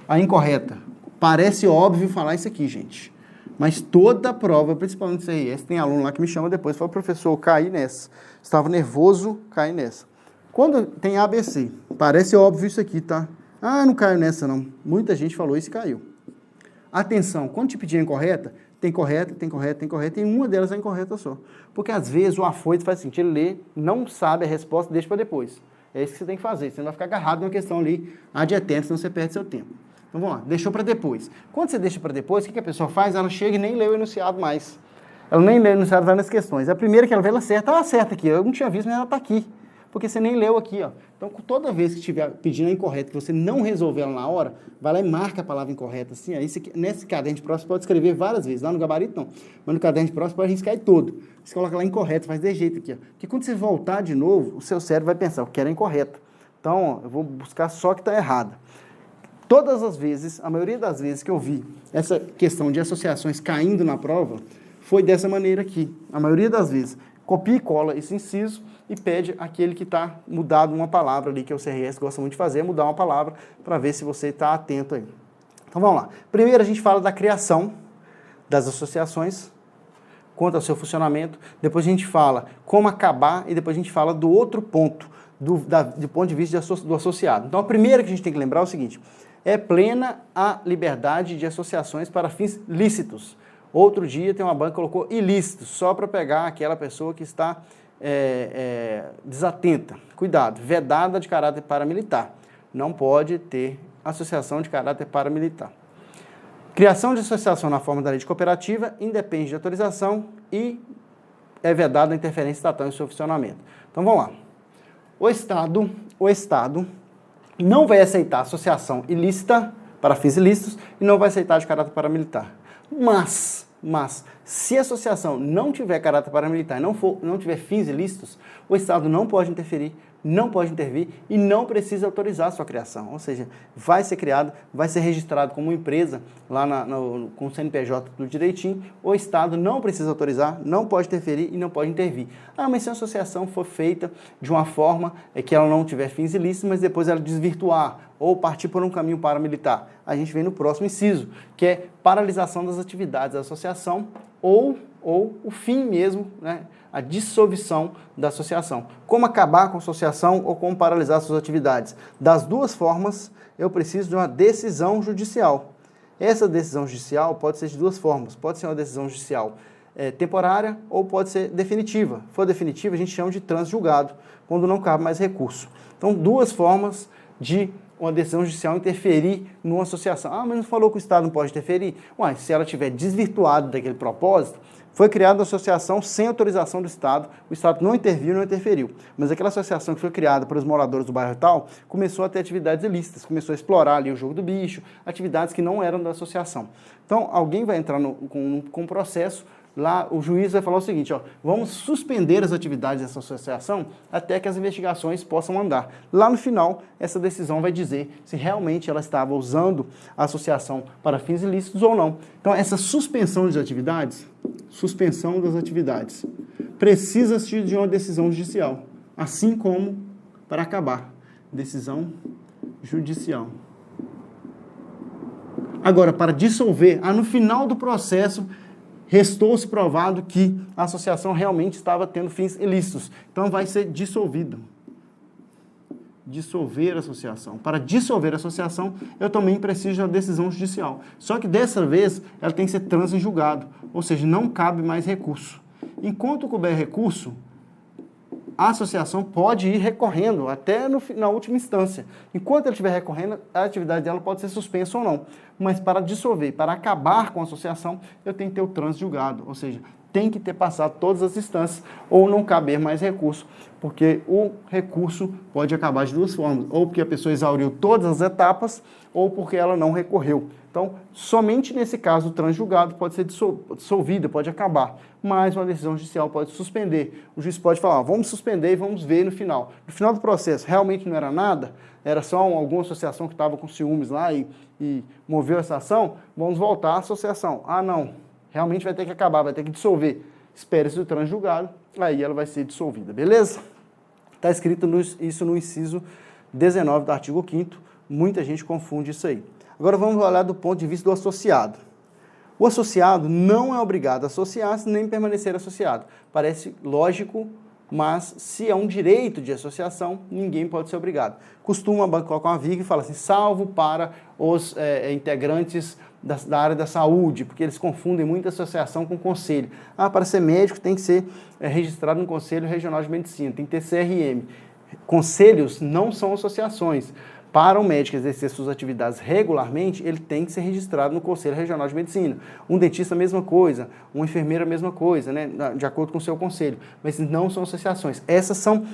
a incorreta, parece óbvio falar isso aqui, gente. Mas toda a prova, principalmente CRS, tem aluno lá que me chama depois e fala, professor, eu caí nessa. Estava nervoso, caí nessa. Quando tem ABC, parece óbvio isso aqui, tá? Ah, não caiu nessa não. Muita gente falou isso e caiu. Atenção, quando te pedir a incorreta, tem correta, e uma delas é incorreta só. Porque às vezes o afoito faz sentido, ele lê, não sabe a resposta, deixa para depois. É isso que você tem que fazer, você não vai ficar agarrado numa questão ali ad eternum, senão você perde seu tempo. Então vamos lá, deixou para depois. Quando você deixa para depois, o que a pessoa faz? Ela chega e nem lê o enunciado mais. Ela nem lê o enunciado, vai nas questões. A primeira que ela vê, ela acerta, ela acerta aqui. Eu não tinha visto, mas ela está aqui. Porque você nem leu aqui, ó. Então, toda vez que estiver pedindo a incorreta, que você não resolver ela na hora, vai lá e marca a palavra incorreta, assim, aí nesse caderno de prova você pode escrever várias vezes, lá no gabarito não, mas no caderno de prova você pode riscar todo. Você coloca lá incorreto, faz de jeito aqui, ó. Porque quando você voltar de novo, o seu cérebro vai pensar, eu quero a incorreta. Então, ó, eu vou buscar só que está errada. Todas as vezes, a maioria das vezes que eu vi essa questão de associações caindo na prova, foi dessa maneira aqui. A maioria das vezes, copia e cola esse inciso, e pede aquele que está mudado uma palavra ali, que o CRS gosta muito de fazer, é mudar uma palavra para ver se você está atento aí. Então vamos lá. Primeiro a gente fala da criação das associações, quanto ao seu funcionamento, depois a gente fala como acabar e depois a gente fala do outro ponto, do ponto de vista do associado. Então a primeira que a gente tem que lembrar é o seguinte, é plena a liberdade de associações para fins lícitos. Outro dia tem uma banca que colocou ilícitos, só para pegar aquela pessoa que está desatenta. Cuidado, vedada de caráter paramilitar. Não pode ter associação de caráter paramilitar. Criação de associação na forma da lei de cooperativa independe de autorização e é vedada a interferência estatal em seu funcionamento. Então vamos lá. O Estado não vai aceitar associação ilícita para fins ilícitos e não vai aceitar de caráter paramilitar. Mas, se a associação não tiver caráter paramilitar e não tiver fins ilícitos, o Estado não pode interferir, não pode intervir e não precisa autorizar a sua criação. Ou seja, vai ser criado, vai ser registrado como empresa lá com o CNPJ tudo direitinho, o Estado não precisa autorizar, não pode interferir e não pode intervir. Ah, mas se a associação for feita de uma forma que ela não tiver fins ilícitos, mas depois ela desvirtuar ou partir por um caminho paramilitar, a gente vem no próximo inciso, que é paralisação das atividades da associação ou o fim mesmo, né, a dissolução da associação. Como acabar com a associação ou como paralisar suas atividades? Das duas formas, eu preciso de uma decisão judicial. Essa decisão judicial pode ser de duas formas. Pode ser uma decisão judicial temporária ou pode ser definitiva. Se for definitiva, a gente chama de trânsito julgado, quando não cabe mais recurso. Então, duas formas de uma decisão judicial interferir numa associação. Ah, mas não falou que o Estado não pode interferir? Ué, se ela tiver desvirtuado daquele propósito, foi criada uma associação sem autorização do Estado, o Estado não interviu, não interferiu. Mas aquela associação que foi criada para os moradores do bairro tal, começou a ter atividades ilícitas, começou a explorar ali o jogo do bicho, atividades que não eram da associação. Então, alguém vai entrar com um processo, lá o juiz vai falar o seguinte, ó, vamos suspender as atividades dessa associação até que as investigações possam andar. Lá no final, essa decisão vai dizer se realmente ela estava usando a associação para fins ilícitos ou não. Então, essa suspensão das atividades, precisa-se de uma decisão judicial, assim como para acabar, decisão judicial. Agora, para dissolver, no final do processo, restou-se provado que a associação realmente estava tendo fins ilícitos. Então, vai ser dissolvido. Dissolver a associação. Para dissolver a associação, eu também preciso de uma decisão judicial. Só que, dessa vez, ela tem que ser trânsito em julgado. Ou seja, não cabe mais recurso. Enquanto couber recurso, a associação pode ir recorrendo até na última instância. Enquanto ela estiver recorrendo, a atividade dela pode ser suspensa ou não. Mas para dissolver, para acabar com a associação, eu tenho que ter o trânsito julgado, ou seja, tem que ter passado todas as instâncias ou não caber mais recurso, porque o recurso pode acabar de duas formas, ou porque a pessoa exauriu todas as etapas, ou porque ela não recorreu. Então, somente nesse caso, o trânsito julgado pode ser dissolvido, pode acabar, mas uma decisão judicial pode suspender. O juiz pode falar, vamos suspender e vamos ver no final. No final do processo, realmente não era nada, era só alguma associação que estava com ciúmes lá e moveu essa ação, vamos voltar à associação. Ah, não, realmente vai ter que acabar, vai ter que dissolver. Espere-se o trânsito julgado, aí ela vai ser dissolvida, beleza? Está escrito isso no inciso 19 do artigo 5º, muita gente confunde isso aí. Agora vamos olhar do ponto de vista do associado. O associado não é obrigado a associar-se nem permanecer associado. Parece lógico, mas se é um direito de associação, ninguém pode ser obrigado. Costuma a banca colocar uma vírgula e fala assim, salvo para os integrantes da área da saúde, porque eles confundem muito associação com conselho. Ah, para ser médico tem que ser registrado no Conselho Regional de Medicina, tem que ter CRM. Conselhos não são associações. Para o médico exercer suas atividades regularmente, ele tem que ser registrado no Conselho Regional de Medicina. Um dentista, a mesma coisa. Uma enfermeira, a mesma coisa, né? De acordo com o seu conselho. Mas não são associações. Essas são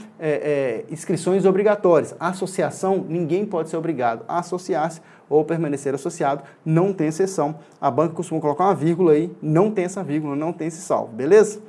inscrições obrigatórias. A associação, ninguém pode ser obrigado a associar-se ou permanecer associado. Não tem exceção. A banca costuma colocar uma vírgula aí, não tem essa vírgula, não tem esse salvo, beleza?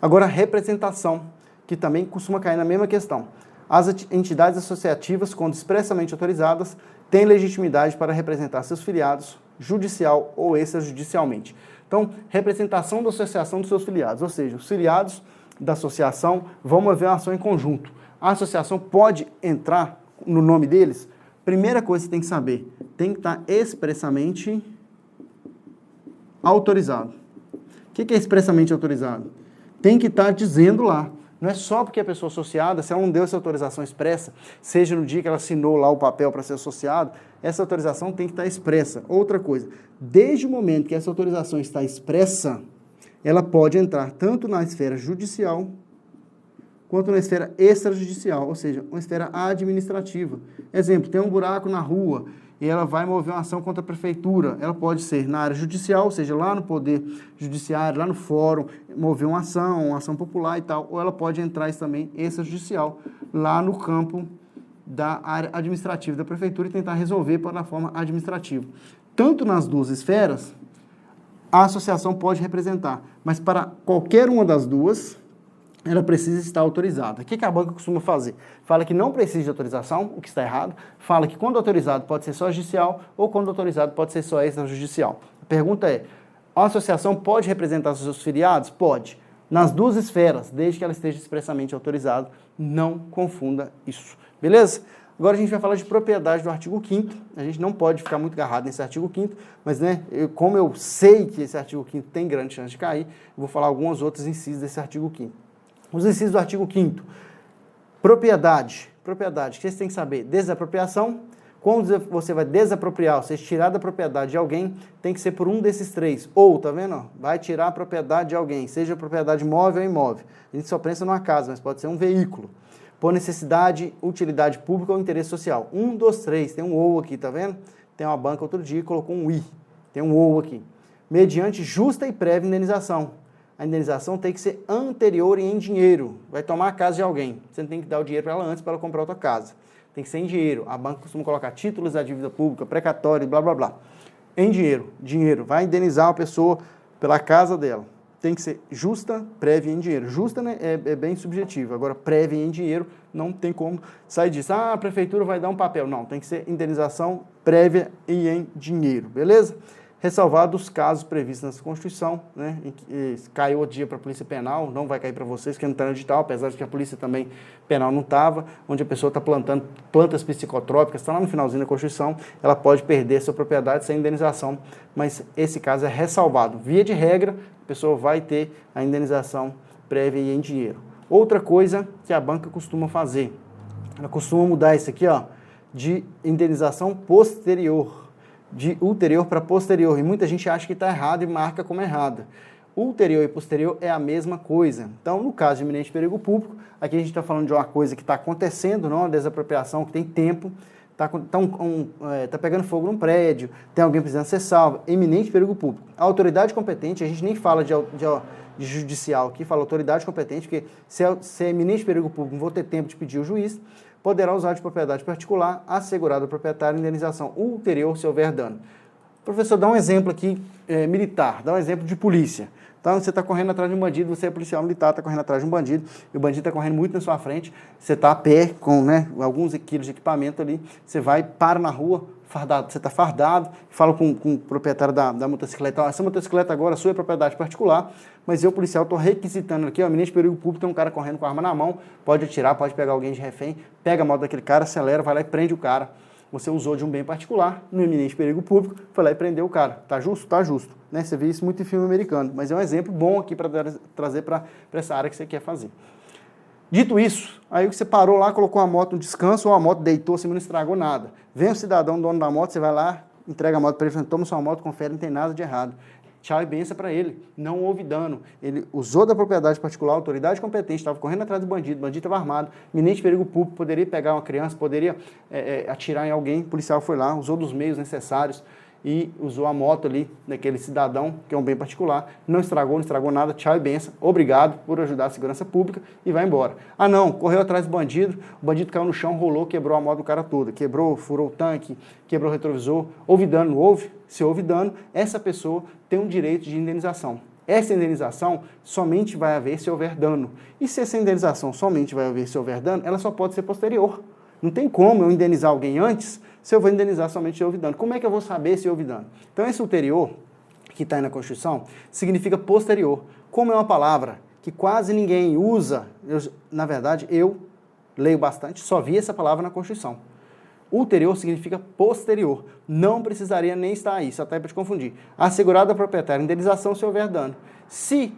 Agora, representação, que também costuma cair na mesma questão. As entidades associativas, quando expressamente autorizadas, têm legitimidade para representar seus filiados, judicial ou extrajudicialmente. Então, representação da associação dos seus filiados, ou seja, os filiados da associação vão mover uma ação em conjunto. A associação pode entrar no nome deles? Primeira coisa que você tem que saber, tem que estar expressamente autorizado. O que é expressamente autorizado? Tem que estar dizendo lá. Não é só porque a pessoa associada, se ela não deu essa autorização expressa, seja no dia que ela assinou lá o papel para ser associado, essa autorização tem que estar expressa. Outra coisa, desde o momento que essa autorização está expressa, ela pode entrar tanto na esfera judicial, quanto na esfera extrajudicial, ou seja, uma esfera administrativa. Exemplo, tem um buraco na rua e ela vai mover uma ação contra a prefeitura. Ela pode ser na área judicial, ou seja, lá no poder judiciário, lá no fórum, mover uma ação popular e tal, ou ela pode entrar isso também extrajudicial, lá no campo da área administrativa da prefeitura e tentar resolver na forma administrativa. Tanto nas duas esferas, a associação pode representar, mas para qualquer uma das duas, ela precisa estar autorizada. O que a banca costuma fazer? Fala que não precisa de autorização, o que está errado. Fala que quando autorizado pode ser só judicial ou quando autorizado pode ser só extrajudicial. A pergunta é, a associação pode representar os seus filiados? Pode. Nas duas esferas, desde que ela esteja expressamente autorizada, não confunda isso. Beleza? Agora a gente vai falar de propriedade do artigo 5º. A gente não pode ficar muito agarrado nesse artigo 5º, mas como eu sei que esse artigo 5º tem grande chance de cair, eu vou falar alguns outros incisos desse artigo 5º. Os incisos do artigo 5º. Propriedade. Propriedade. O que você tem que saber? Desapropriação. Quando você vai desapropriar, você tirar da propriedade de alguém, tem que ser por um desses três. Ou, tá vendo? Vai tirar a propriedade de alguém, seja propriedade móvel ou imóvel. A gente só pensa numa casa, mas pode ser um veículo. Por necessidade, utilidade pública ou interesse social. Um dos três. Tem um ou aqui, tá vendo? Tem uma banca outro dia que colocou um i. Tem um ou aqui. Mediante justa e prévia indenização. A indenização tem que ser anterior e em dinheiro. Vai tomar a casa de alguém. Você não tem que dar o dinheiro para ela antes para ela comprar outra casa. Tem que ser em dinheiro. A banca costuma colocar títulos da dívida pública, precatório, blá, blá, blá. Em dinheiro. Dinheiro. Vai indenizar a pessoa pela casa dela. Tem que ser justa, prévia e em dinheiro. Justa, né, é bem subjetivo. Agora, prévia e em dinheiro, não tem como sair disso. Ah, a prefeitura vai dar um papel. Não, tem que ser indenização prévia e em dinheiro. Beleza? Ressalvados os casos previstos na Constituição, né, em que caiu o dia para a Polícia Penal, não vai cair para vocês, que não está no edital, apesar de que a Polícia também Penal não estava, onde a pessoa está plantando plantas psicotrópicas, está lá no finalzinho da Constituição, ela pode perder sua propriedade sem indenização, mas esse caso é ressalvado. Via de regra, a pessoa vai ter a indenização prévia e em dinheiro. Outra coisa que a banca costuma fazer, ela costuma mudar isso aqui, ó, de indenização posterior, de ulterior para posterior, e muita gente acha que está errado e marca como errada. Ulterior e posterior é a mesma coisa. Então, no caso de iminente perigo público, aqui a gente está falando de uma coisa que está acontecendo, não uma desapropriação que tem tempo, está pegando fogo num prédio, tem alguém precisando ser salvo, iminente perigo público. A autoridade competente, a gente nem fala de judicial aqui, fala autoridade competente, porque se é iminente perigo público, não vou ter tempo de pedir o juiz, poderá usar de propriedade particular, assegurado ao proprietário, indenização ulterior se houver dano. Professor, dá um exemplo aqui militar, dá um exemplo de polícia. Então, você está correndo atrás de um bandido, você é policial militar, está correndo atrás de um bandido, e o bandido está correndo muito na sua frente, você está a pé com alguns quilos de equipamento ali, você vai, para na rua, fardado, você está fardado, fala com o proprietário da motocicleta, essa motocicleta agora sua é propriedade particular, mas eu, policial, estou requisitando aqui, iminente perigo público, tem um cara correndo com a arma na mão, pode atirar, pode pegar alguém de refém, pega a moto daquele cara, acelera, vai lá e prende o cara. Você usou de um bem particular, no iminente perigo público, foi lá e prendeu o cara. Tá justo? Tá justo. Né? Você vê isso muito em filme americano, mas é um exemplo bom aqui para trazer para essa área que você quer fazer. Dito isso, aí você parou lá, colocou a moto no descanso, ou a moto deitou, você não estragou nada. Vem o cidadão, dono da moto, você vai lá, entrega a moto para ele, toma sua moto, confere, não tem nada de errado. Tchau e benção para ele, não houve dano. Ele usou da propriedade particular, autoridade competente, estava correndo atrás do bandido estava armado, iminente perigo público, poderia pegar uma criança, poderia atirar em alguém, o policial foi lá, usou dos meios necessários e usou a moto ali daquele cidadão, que é um bem particular, não estragou nada, tchau e benção, obrigado por ajudar a segurança pública e vai embora. Ah não, correu atrás do bandido, o bandido caiu no chão, rolou, quebrou a moto do cara toda, furou o tanque, quebrou o retrovisor, houve dano, não houve? Se houve dano, essa pessoa tem um direito de indenização. Essa indenização somente vai haver se houver dano. E se essa indenização somente vai haver se houver dano, ela só pode ser posterior. Não tem como eu indenizar alguém antes se eu vou indenizar somente se houve dano. Como é que eu vou saber se houve dano? Então, esse ulterior, que está aí na Constituição, significa posterior. Como é uma palavra que quase ninguém usa, na verdade, eu leio bastante, só vi essa palavra na Constituição. Ulterior significa posterior. Não precisaria nem estar aí, só até para te confundir. Assegurado ao proprietário, indenização se houver dano. Se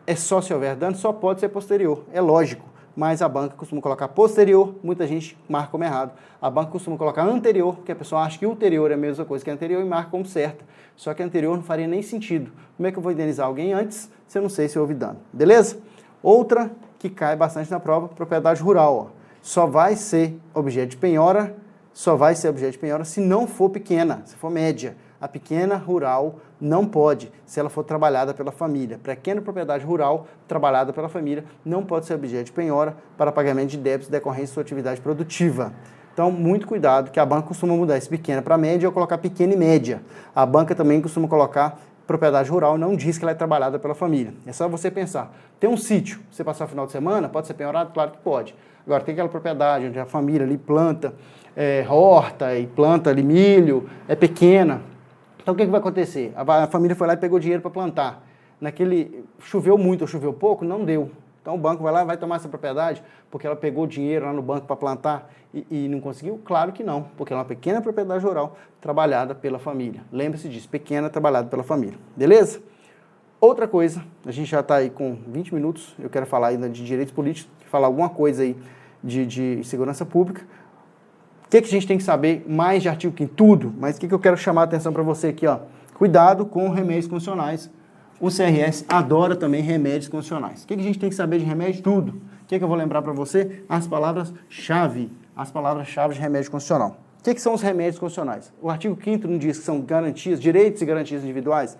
é só se houver dano, só pode ser posterior. É lógico. Mas a banca costuma colocar posterior, muita gente marca como errado. A banca costuma colocar anterior, porque a pessoa acha que ulterior é a mesma coisa que anterior e marca como certa. Só que anterior não faria nem sentido. Como é que eu vou indenizar alguém antes se eu não sei se houve dano? Beleza? Outra que cai bastante na prova, propriedade rural. Ó. Só vai ser objeto de penhora se não for pequena, se for média. A pequena rural não pode, se ela for trabalhada pela família. Pequena propriedade rural trabalhada pela família não pode ser objeto de penhora para pagamento de débitos decorrentes de sua atividade produtiva. Então, muito cuidado, que a banca costuma mudar esse pequena para média ou colocar pequena e média. A banca também costuma colocar propriedade rural e não diz que ela é trabalhada pela família. É só você pensar. Tem um sítio, você passar o final de semana, pode ser penhorado? Claro que pode. Agora, tem aquela propriedade onde a família ali planta horta e planta ali milho, é pequena. Então, o que vai acontecer? A família foi lá e pegou dinheiro para plantar. Choveu muito ou choveu pouco? Não deu. Então, o banco vai lá e vai tomar essa propriedade porque ela pegou dinheiro lá no banco para plantar e não conseguiu? Claro que não, porque é uma pequena propriedade rural trabalhada pela família. Lembre-se disso, pequena trabalhada pela família. Beleza? Outra coisa, a gente já está aí com 20 minutos, eu quero falar ainda de direitos políticos, falar alguma coisa aí de segurança pública. O que a gente tem que saber mais de artigo 5º? Tudo, mas o que eu quero chamar a atenção para você aqui? Ó? Cuidado com remédios constitucionais. O CRS adora também remédios constitucionais. O que a gente tem que saber de remédio? Tudo. O que eu vou lembrar para você? As palavras-chave. As palavras-chave de remédio constitucional. O que são os remédios constitucionais? O artigo 5º não diz que são garantias, direitos e garantias individuais?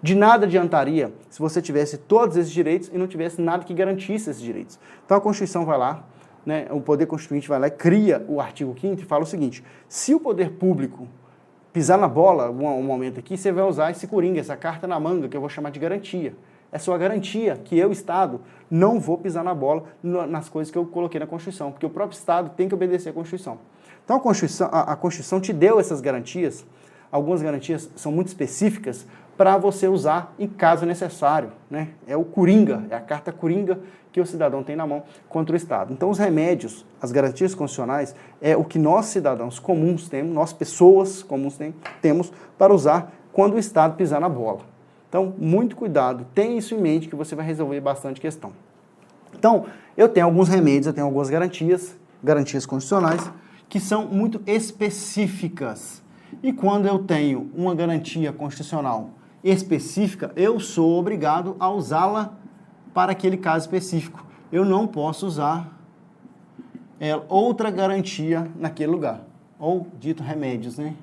De nada adiantaria se você tivesse todos esses direitos e não tivesse nada que garantisse esses direitos. Então a Constituição vai lá, né, o Poder Constituinte vai lá e cria o artigo 5º e fala o seguinte: se o poder público pisar na bola, um momento aqui, você vai usar esse coringa, essa carta na manga, que eu vou chamar de garantia. É sua garantia que eu, Estado, não vou pisar na bola nas coisas que eu coloquei na Constituição, porque o próprio Estado tem que obedecer à Constituição. Então a Constituição te deu essas garantias, algumas garantias são muito específicas, para você usar em caso necessário. Né? É o coringa, é a carta coringa que o cidadão tem na mão contra o Estado. Então os remédios, as garantias constitucionais, é o que nós cidadãos comuns temos, nós pessoas comuns temos para usar quando o Estado pisar na bola. Então, muito cuidado, tenha isso em mente que você vai resolver bastante questão. Então, eu tenho alguns remédios, eu tenho algumas garantias constitucionais, que são muito específicas. E quando eu tenho uma garantia constitucional específica, eu sou obrigado a usá-la para aquele caso específico. Eu não posso usar outra garantia naquele lugar. Ou dito remédios, né?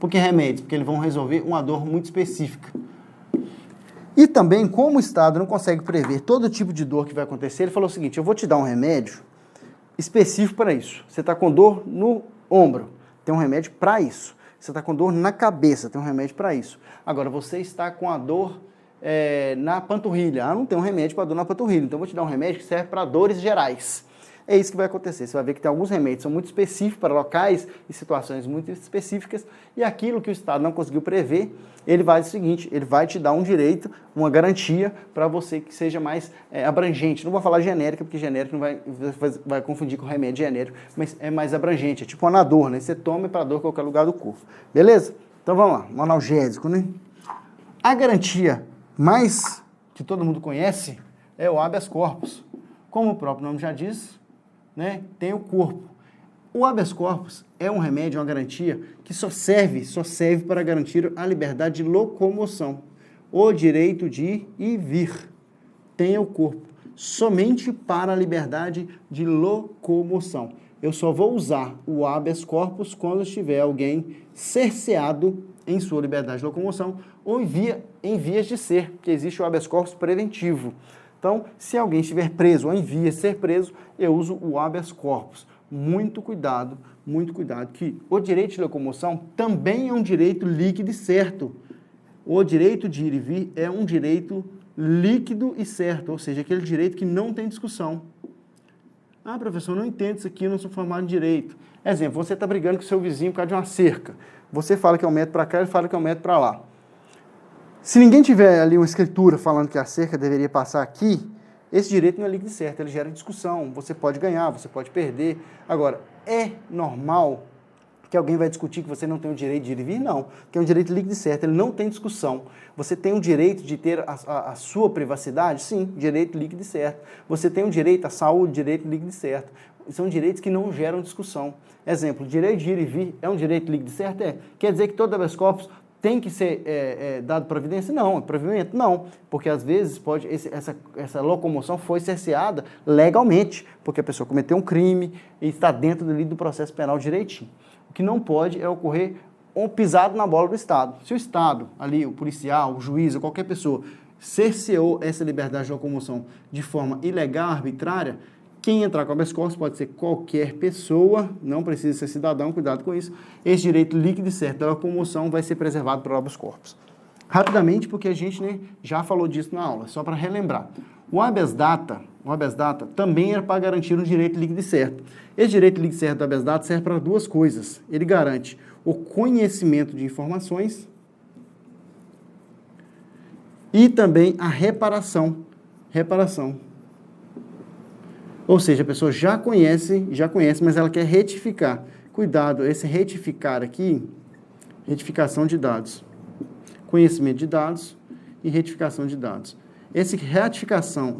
Por que remédios? Porque eles vão resolver uma dor muito específica. E também, como o Estado não consegue prever todo tipo de dor que vai acontecer, ele falou o seguinte: eu vou te dar um remédio específico para isso. Você está com dor no ombro, tem um remédio para isso. Você está com dor na cabeça, tem um remédio para isso. Agora, você está com a dor na panturrilha. Não tem um remédio para dor na panturrilha. Então, eu vou te dar um remédio que serve para dores gerais. É isso que vai acontecer. Você vai ver que tem alguns remédios que são muito específicos para locais e situações muito específicas, e aquilo que o Estado não conseguiu prever, ele vai o seguinte: ele vai te dar um direito, uma garantia para você que seja mais abrangente. Não vou falar genérica, porque genérico não vai confundir com remédio genérico, mas é mais abrangente, é tipo um anador, né? Você toma para dor em qualquer lugar do corpo. Beleza? Então vamos lá, um analgésico, né? A garantia mais que todo mundo conhece é o habeas corpus. Como o próprio nome já diz, né, tem o corpo. O habeas corpus é um remédio, uma garantia que só serve para garantir a liberdade de locomoção, o direito de ir e vir. Tem o corpo, somente para a liberdade de locomoção. Eu só vou usar o habeas corpus quando estiver alguém cerceado em sua liberdade de locomoção ou em vias de ser, porque existe o habeas corpus preventivo. Então, se alguém estiver preso ou em vias de ser preso, eu uso o habeas corpus. Muito cuidado, que o direito de locomoção também é um direito líquido e certo. O direito de ir e vir é um direito líquido e certo, ou seja, aquele direito que não tem discussão. Ah, professor, não entendo isso aqui, eu não sou formado em direito. Exemplo, você está brigando com seu vizinho por causa de uma cerca. Você fala que é um metro para cá, ele fala que é um metro para lá. Se ninguém tiver ali uma escritura falando que a cerca deveria passar aqui, esse direito não é líquido e certo, ele gera discussão. Você pode ganhar, você pode perder. Agora, é normal que alguém vai discutir que você não tem o direito de ir e vir? Não, que é um direito líquido e certo, ele não tem discussão. Você tem o direito de ter a sua privacidade? Sim, direito líquido e certo. Você tem o direito à saúde? Direito líquido e certo. São direitos que não geram discussão. Exemplo, direito de ir e vir é um direito líquido e certo? É. Quer dizer que todo habeas corpus tem que ser dado providência? Não, provimento? Não, porque às vezes essa locomoção foi cerceada legalmente, porque a pessoa cometeu um crime e está dentro do processo penal direitinho. O que não pode é ocorrer um pisado na bola do Estado. Se o Estado, ali, o policial, o juiz ou qualquer pessoa, cerceou essa liberdade de locomoção de forma ilegal, arbitrária, quem entrar com habeas corpus pode ser qualquer pessoa, não precisa ser cidadão, cuidado com isso. Esse direito líquido e certo da locomoção vai ser preservado pelo habeas corpus. Rapidamente, porque a gente já falou disso na aula, só para relembrar. O habeas data também era para garantir um direito líquido e certo. Esse direito líquido e certo do habeas data serve para duas coisas. Ele garante o conhecimento de informações e também a reparação. Ou seja, a pessoa já conhece, mas ela quer retificar. Cuidado, esse retificar aqui, retificação de dados. Conhecimento de dados e retificação de dados. Esse retificação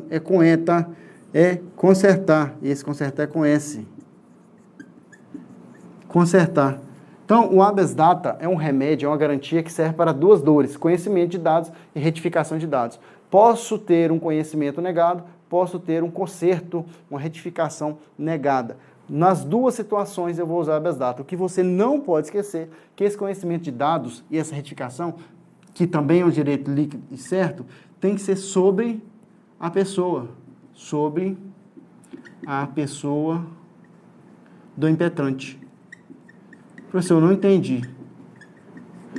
é com E, tá? É consertar. E esse consertar é com S. Consertar. Então, o habeas data é um remédio, é uma garantia que serve para duas dores, conhecimento de dados e retificação de dados. Posso ter um conhecimento negado, posso ter um conserto, uma retificação negada. Nas duas situações eu vou usar o habeas data. O que você não pode esquecer é que esse conhecimento de dados e essa retificação, que também é um direito líquido e certo, tem que ser sobre a pessoa. Sobre a pessoa do impetrante. Professor, eu não entendi.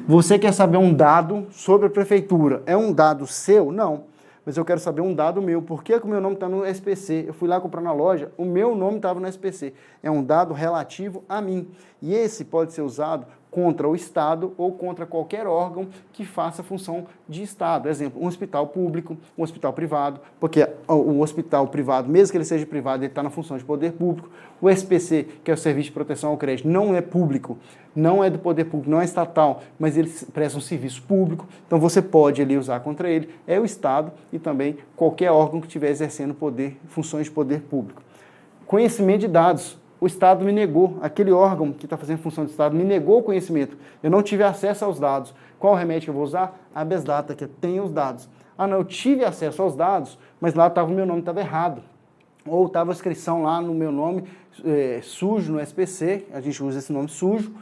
Você quer saber um dado sobre a prefeitura? É um dado seu? Não. Mas eu quero saber um dado meu. Por que o meu nome está no SPC? Eu fui lá comprar na loja, o meu nome estava no SPC. É um dado relativo a mim. E esse pode ser usado contra o Estado ou contra qualquer órgão que faça função de Estado. Exemplo, um hospital público, um hospital privado, porque o hospital privado, mesmo que ele seja privado, ele está na função de poder público. O SPC, que é o Serviço de Proteção ao Crédito, não é público, não é do poder público, não é estatal, mas ele presta um serviço público, então você pode ali usar contra ele, é o Estado e também qualquer órgão que estiver exercendo funções de poder público. Conhecimento de dados. o Estado me negou, aquele órgão que está fazendo função do Estado me negou o conhecimento, eu não tive acesso aos dados. Qual remédio que eu vou usar? Habeas data, que tem os dados. Ah, não, eu tive acesso aos dados, mas lá o meu nome estava errado. Ou estava a inscrição lá no meu nome sujo no SPC, a gente usa esse nome sujo,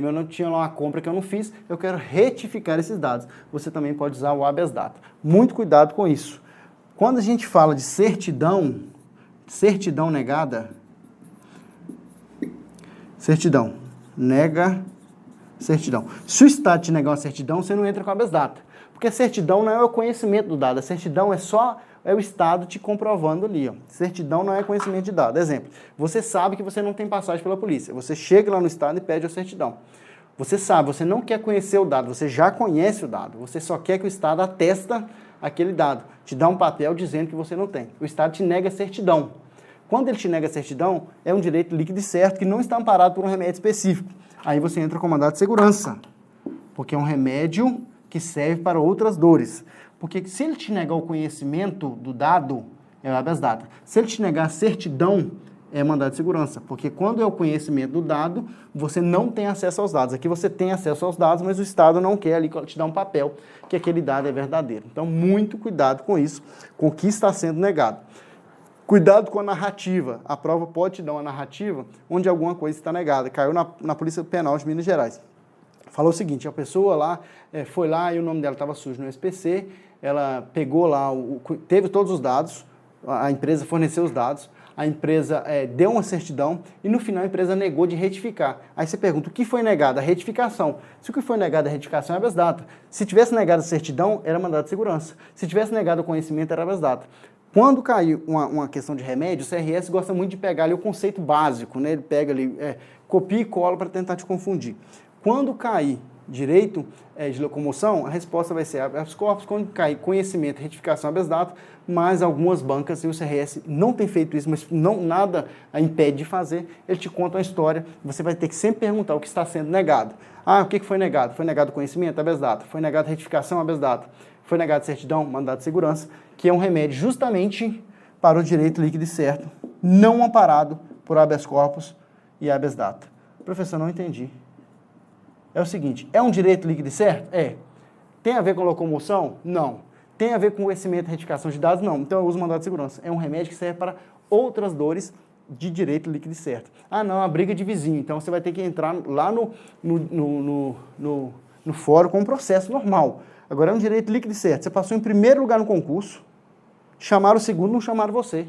meu nome tinha lá uma compra que eu não fiz, eu quero retificar esses dados. Você também pode usar o habeas data. Muito cuidado com isso. Quando a gente fala de certidão negada, certidão, nega certidão. Se o Estado te negar uma certidão, você não entra com a habeas data. Porque a certidão não é o conhecimento do dado, a certidão é o Estado te comprovando ali. Ó. Certidão não é conhecimento de dado. Exemplo, você sabe que você não tem passagem pela polícia. Você chega lá no Estado e pede a certidão. Você sabe, você não quer conhecer o dado, você já conhece o dado. Você só quer que o Estado atesta aquele dado. Te dá um papel dizendo que você não tem. O Estado te nega a certidão. Quando ele te nega a certidão, é um direito líquido e certo que não está amparado por um remédio específico. Aí você entra com mandado de segurança, porque é um remédio que serve para outras dores. Porque se ele te negar o conhecimento do dado, é o habeas data. Se ele te negar a certidão, é mandado de segurança. Porque quando é o conhecimento do dado, você não tem acesso aos dados. Aqui você tem acesso aos dados, mas o Estado não quer ali te dar um papel que aquele dado é verdadeiro. Então, muito cuidado com isso, com o que está sendo negado. Cuidado com a narrativa. A prova pode te dar uma narrativa onde alguma coisa está negada. Caiu na Polícia Penal de Minas Gerais. Falou o seguinte, a pessoa lá foi lá e o nome dela estava sujo no SPC, ela pegou lá, teve todos os dados, a empresa forneceu os dados, a empresa deu uma certidão e no final a empresa negou de retificar. Aí você pergunta, o que foi negado? A retificação. Se o que foi negado a retificação é habeas data. Se tivesse negado a certidão, era mandado de segurança. Se tivesse negado o conhecimento, era habeas data. Quando cair uma questão de remédio, o CRS gosta muito de pegar ali o conceito básico, né? Ele pega ali, copia e cola para tentar te confundir. Quando cair direito de locomoção, a resposta vai ser habeas corpus. Quando cair conhecimento, retificação, habeas data, mas algumas bancas e o CRS não tem feito isso, mas nada a impede de fazer. Ele te conta uma história, você vai ter que sempre perguntar o que está sendo negado. Ah, o que foi negado? Foi negado conhecimento? Habeas data. Foi negado retificação? Habeas data. Foi negado certidão? Mandado de segurança, que é um remédio justamente para o direito líquido e certo, não amparado por habeas corpus e habeas data. Professor, não entendi. É o seguinte, é um direito líquido e certo? É. Tem a ver com locomoção? Não. Tem a ver com conhecimento e retificação de dados? Não. Então eu uso mandado de segurança. É um remédio que serve para outras dores de direito líquido e certo. Ah, não, a briga de vizinho. Então você vai ter que entrar lá no fórum com um processo normal. Agora é um direito líquido e certo. Você passou em primeiro lugar no concurso, chamaram o segundo, não chamaram você.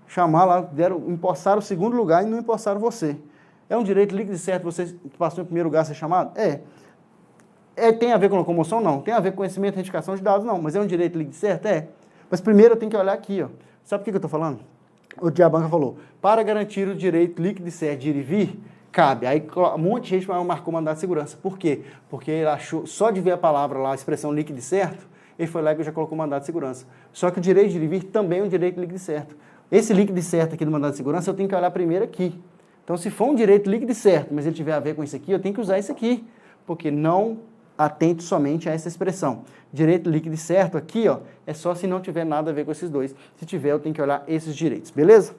Chamaram lá, empossaram o segundo lugar e não empossaram você. É um direito líquido e certo, você passou em primeiro lugar a ser chamado? Tem a ver com locomoção? Não. Tem a ver com conhecimento e retificação de dados? Não. Mas é um direito líquido e certo? É. Mas primeiro eu tenho que olhar aqui, ó. Sabe por que eu estou falando? O Diabanca falou, para garantir o direito líquido e certo de ir e vir, cabe. Aí um monte de gente marcou mandado de segurança. Por quê? Porque ele achou, só de ver a palavra lá, a expressão líquido e certo, ele foi lá e já colocou mandado de segurança. Só que o direito de ir e vir também é um direito líquido e certo. Esse líquido e certo aqui do mandado de segurança, eu tenho que olhar primeiro aqui. Então, se for um direito líquido e certo, mas ele tiver a ver com isso aqui, eu tenho que usar isso aqui, porque não atente somente a essa expressão. Direito líquido e certo aqui, ó, é só se não tiver nada a ver com esses dois. Se tiver, eu tenho que olhar esses direitos, beleza?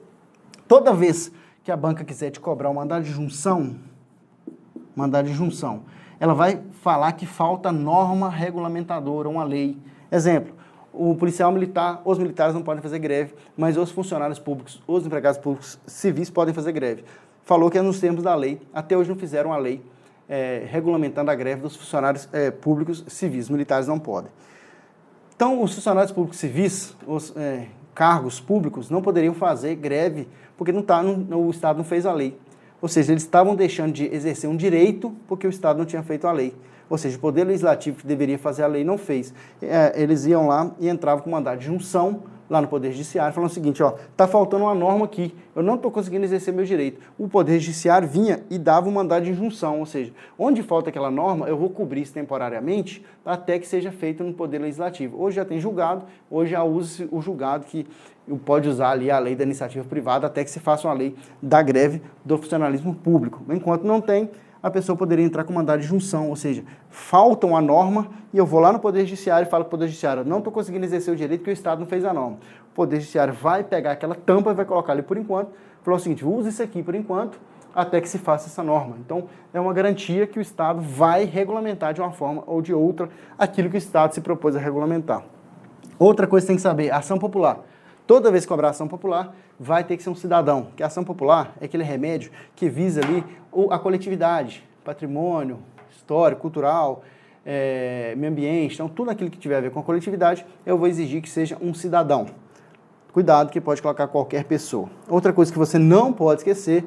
Toda vez que a banca quiser te cobrar um mandado de junção, ela vai falar que falta norma regulamentadora, uma lei. Exemplo, o policial militar, os militares não podem fazer greve, mas os funcionários públicos, os empregados públicos civis podem fazer greve. Falou que é nos termos da lei, até hoje não fizeram a lei regulamentando a greve dos funcionários públicos civis, militares não podem. Então, os funcionários públicos civis, os cargos públicos, não poderiam fazer greve, porque o Estado não fez a lei. Ou seja, eles estavam deixando de exercer um direito porque o Estado não tinha feito a lei. Ou seja, o Poder Legislativo que deveria fazer a lei não fez. Eles iam lá e entravam com mandado de junção lá no Poder Judiciário, falando o seguinte, ó, tá faltando uma norma aqui, eu não estou conseguindo exercer meu direito. O Poder Judiciário vinha e dava um mandado de injunção, ou seja, onde falta aquela norma, eu vou cobrir isso temporariamente até que seja feito no Poder Legislativo. Hoje já tem julgado, hoje já usa o julgado que pode usar ali a lei da iniciativa privada até que se faça uma lei da greve do funcionalismo público. Enquanto não tem, a pessoa poderia entrar com mandado de junção, ou seja, falta uma norma e eu vou lá no Poder Judiciário e falo para o Poder Judiciário, não estou conseguindo exercer o direito porque o Estado não fez a norma. O Poder Judiciário vai pegar aquela tampa e vai colocar ali por enquanto, falou o seguinte, use isso aqui por enquanto, até que se faça essa norma. Então, é uma garantia que o Estado vai regulamentar de uma forma ou de outra aquilo que o Estado se propôs a regulamentar. Outra coisa que você tem que saber, ação popular. Toda vez que cobrar ação popular, vai ter que ser um cidadão, que a ação popular é aquele remédio que visa ali a coletividade, patrimônio, histórico, cultural, meio ambiente, então tudo aquilo que tiver a ver com a coletividade, eu vou exigir que seja um cidadão. Cuidado que pode colocar qualquer pessoa. Outra coisa que você não pode esquecer,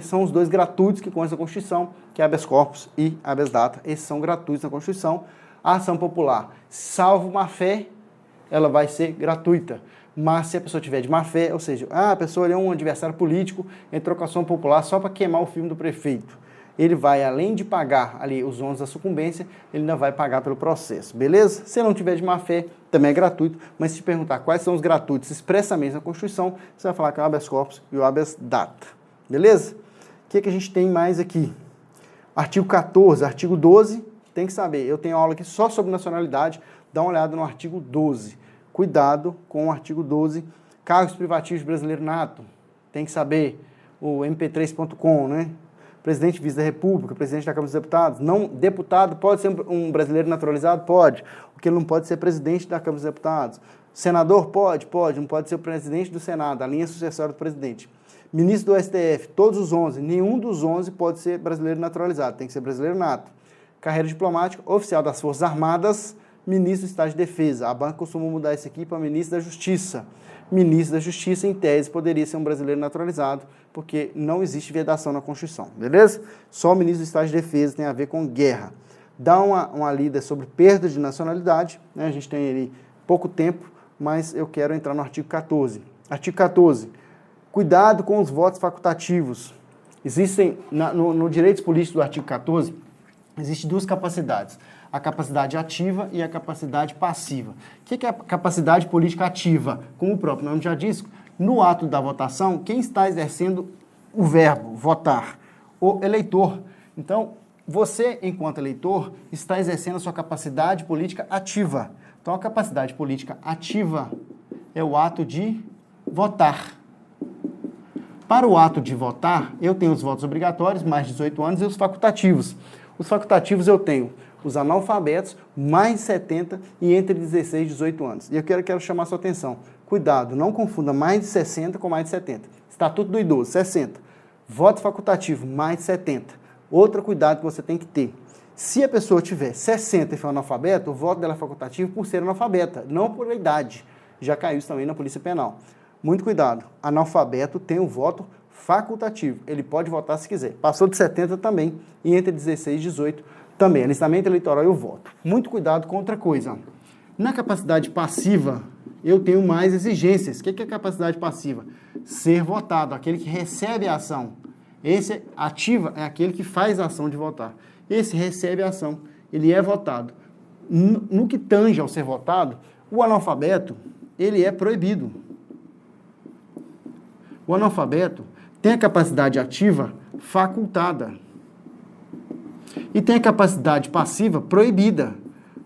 são os dois gratuitos que constam na Constituição, que é habeas corpus e habeas data. Esses são gratuitos na Constituição. A ação popular, salvo má fé, ela vai ser gratuita. Mas se a pessoa tiver de má fé, ou seja, a pessoa é um adversário político, entrou com a ação popular só para queimar o filme do prefeito. Ele vai, além de pagar ali os ônus da sucumbência, ele ainda vai pagar pelo processo, beleza? Se não tiver de má fé, também é gratuito, mas se te perguntar quais são os gratuitos expressamente na Constituição, você vai falar que é o habeas corpus e o habeas data, beleza? O que a gente tem mais aqui? Artigo 14, artigo 12, tem que saber, eu tenho aula aqui só sobre nacionalidade, dá uma olhada no artigo 12. Cuidado com o artigo 12, cargos privativos brasileiro nato, tem que saber o mp3.com, né? Presidente, vice da República, presidente da Câmara dos Deputados. Não, deputado pode ser um brasileiro naturalizado? Pode. O que ele não pode ser presidente da Câmara dos Deputados. Senador? Pode. Não pode ser o presidente do Senado, a linha sucessória do presidente. Ministro do STF, todos os 11. Nenhum dos 11 pode ser brasileiro naturalizado, tem que ser brasileiro nato. Carreira diplomática, oficial das Forças Armadas, ministro do Estado de Defesa. A banca costuma mudar isso aqui para ministro da Justiça. Ministro da Justiça, em tese, poderia ser um brasileiro naturalizado, porque não existe vedação na Constituição, beleza? Só o ministro do Estado de Defesa tem a ver com guerra. Dá uma lida sobre perda de nacionalidade, né? A gente tem ali pouco tempo, mas eu quero entrar no artigo 14. Artigo 14. Cuidado com os votos facultativos. Existem, no direitos políticos do artigo 14, existem duas capacidades. A capacidade ativa e a capacidade passiva. O que é a capacidade política ativa? Como o próprio nome já diz, no ato da votação, quem está exercendo o verbo votar? O eleitor. Então, você, enquanto eleitor, está exercendo a sua capacidade política ativa. Então, a capacidade política ativa é o ato de votar. Para o ato de votar, eu tenho os votos obrigatórios, mais de 18 anos, e os facultativos. Os facultativos eu tenho os analfabetos, mais de 70 e entre 16 e 18 anos. E eu quero chamar a sua atenção. Cuidado, não confunda mais de 60 com mais de 70. Estatuto do idoso, 60. Voto facultativo, mais de 70. Outro cuidado que você tem que ter. Se a pessoa tiver 60 e for analfabeto, o voto dela é facultativo por ser analfabeta, não por idade. Já caiu isso também na Polícia Penal. Muito cuidado. Analfabeto tem o voto facultativo. Ele pode votar se quiser. Passou de 70 também. E entre 16 e 18 também. Alistamento eleitoral e o voto. Muito cuidado com outra coisa. Na capacidade passiva, eu tenho mais exigências. O que é capacidade passiva? Ser votado, aquele que recebe a ação. Esse ativa é aquele que faz a ação de votar. Esse recebe a ação, ele é votado. No que tange ao ser votado, o analfabeto, ele é proibido. O analfabeto tem a capacidade ativa facultada e tem a capacidade passiva proibida.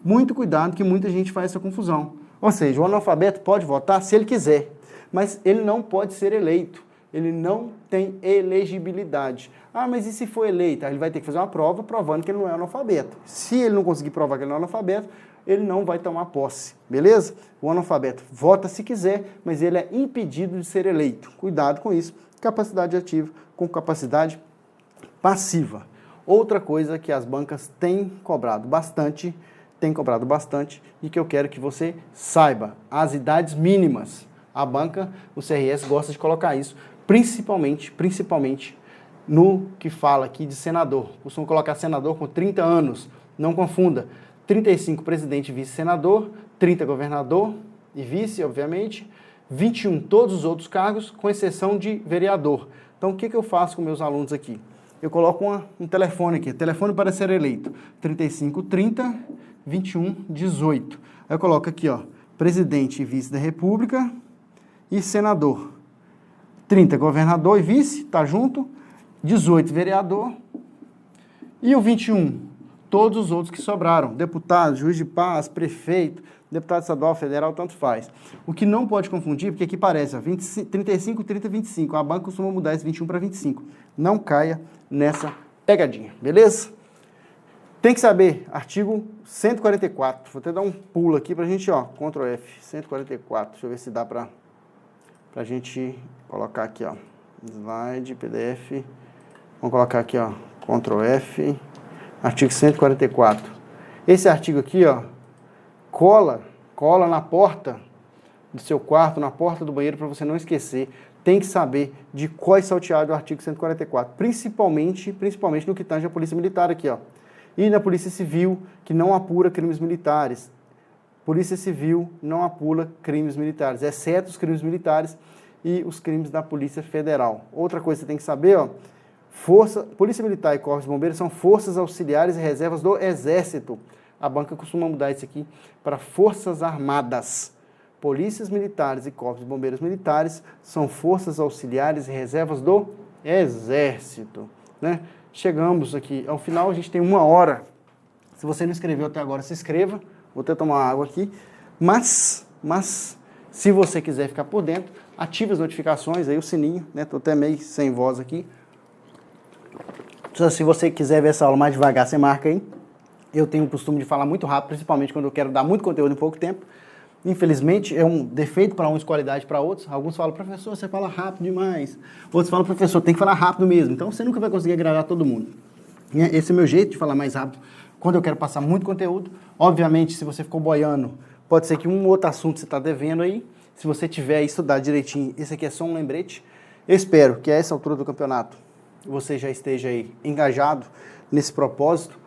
Muito cuidado que muita gente faz essa confusão. Ou seja, o analfabeto pode votar se ele quiser, mas ele não pode ser eleito. Ele não tem elegibilidade. Ah, mas e se for eleito? Aí ele vai ter que fazer uma prova provando que ele não é analfabeto. Se ele não conseguir provar que ele não é analfabeto, ele não vai tomar posse, beleza? O analfabeto vota se quiser, mas ele é impedido de ser eleito. Cuidado com isso. Capacidade ativa com capacidade passiva. Outra coisa que as bancas têm cobrado bastante e que eu quero que você saiba, as idades mínimas. A banca, o CRS gosta de colocar isso, principalmente no que fala aqui de senador. Costumam colocar senador com 30 anos, não confunda. 35 presidente e vice-senador, 30 governador e vice, obviamente, 21 todos os outros cargos, com exceção de vereador. Então, o que eu faço com meus alunos aqui? Eu coloco um telefone aqui, telefone para ser eleito, 35, 30, 21, 18. Aí eu coloco aqui, ó, presidente e vice da República e senador. 30, governador e vice, tá junto, 18, vereador, e o 21, todos os outros que sobraram, deputado, juiz de paz, prefeito, deputado estadual, federal, tanto faz. O que não pode confundir, porque aqui parece, ó, 35, 30, 25. A banca costuma mudar esse 21 para 25. Não caia nessa pegadinha, beleza? Tem que saber, artigo 144. Vou até dar um pulo aqui pra gente, ó, Ctrl F, 144. Deixa eu ver se dá pra gente colocar aqui, ó, slide, PDF. Vamos colocar aqui, ó, Ctrl F, artigo 144. Esse artigo aqui, ó, cola na porta do seu quarto, na porta do banheiro, para você não esquecer. Tem que saber de qual é salteado o artigo 144, principalmente no que tange a Polícia Militar aqui, ó. E na Polícia Civil, que não apura crimes militares. Polícia Civil não apura crimes militares, exceto os crimes militares e os crimes da Polícia Federal. Outra coisa que você tem que saber, ó, Polícia Militar e Corpos de Bombeiros são forças auxiliares e reservas do Exército. A banca costuma mudar isso aqui para Forças Armadas. Polícias Militares e Corpos de Bombeiros Militares são forças auxiliares e reservas do Exército, né? Chegamos aqui ao final, a gente tem 1 hora. Se você não inscreveu até agora, se inscreva. Vou até tomar água aqui. Mas, se você quiser ficar por dentro, ative as notificações, aí o sininho, né? Tô até meio sem voz aqui. Se você quiser ver essa aula mais devagar, você marca aí. Eu tenho o costume de falar muito rápido, principalmente quando eu quero dar muito conteúdo em pouco tempo. Infelizmente, é um defeito para uns, qualidade para outros. Alguns falam, professor, você fala rápido demais. Outros falam, professor, tem que falar rápido mesmo. Então, você nunca vai conseguir agradar todo mundo. Esse é o meu jeito de falar mais rápido, quando eu quero passar muito conteúdo. Obviamente, se você ficou boiando, pode ser que um outro assunto você está devendo aí. Se você tiver estudado direitinho, esse aqui é só um lembrete. Eu espero que a essa altura do campeonato você já esteja aí engajado nesse propósito.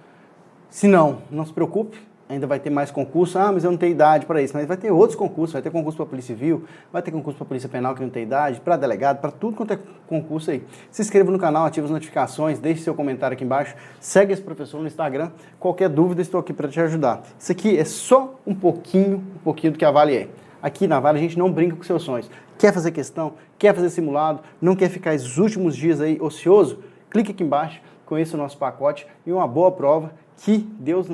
Se não, não se preocupe. Ainda vai ter mais concurso, mas eu não tenho idade para isso, mas vai ter outros concursos, vai ter concurso para Polícia Civil, vai ter concurso para Polícia Penal que não tem idade, para delegado, para tudo quanto é concurso aí. Se inscreva no canal, ative as notificações, deixe seu comentário aqui embaixo, segue esse professor no Instagram, qualquer dúvida estou aqui para te ajudar. Isso aqui é só um pouquinho do que a Vale é. Aqui na Vale a gente não brinca com seus sonhos. Quer fazer questão, quer fazer simulado, não quer ficar esses últimos dias aí ocioso? Clique aqui embaixo, conheça o nosso pacote e uma boa prova que Deus...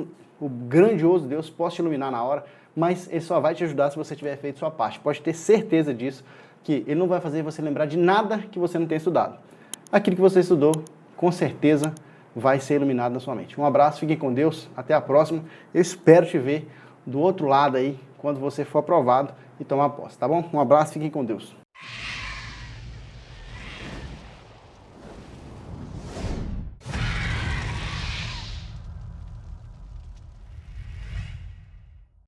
O grandioso Deus possa te iluminar na hora, mas Ele só vai te ajudar se você tiver feito sua parte. Pode ter certeza disso, que Ele não vai fazer você lembrar de nada que você não tenha estudado. Aquilo que você estudou, com certeza, vai ser iluminado na sua mente. Um abraço, fiquem com Deus, até a próxima. Eu espero te ver do outro lado aí, quando você for aprovado e tomar posse, tá bom? Um abraço, fiquem com Deus.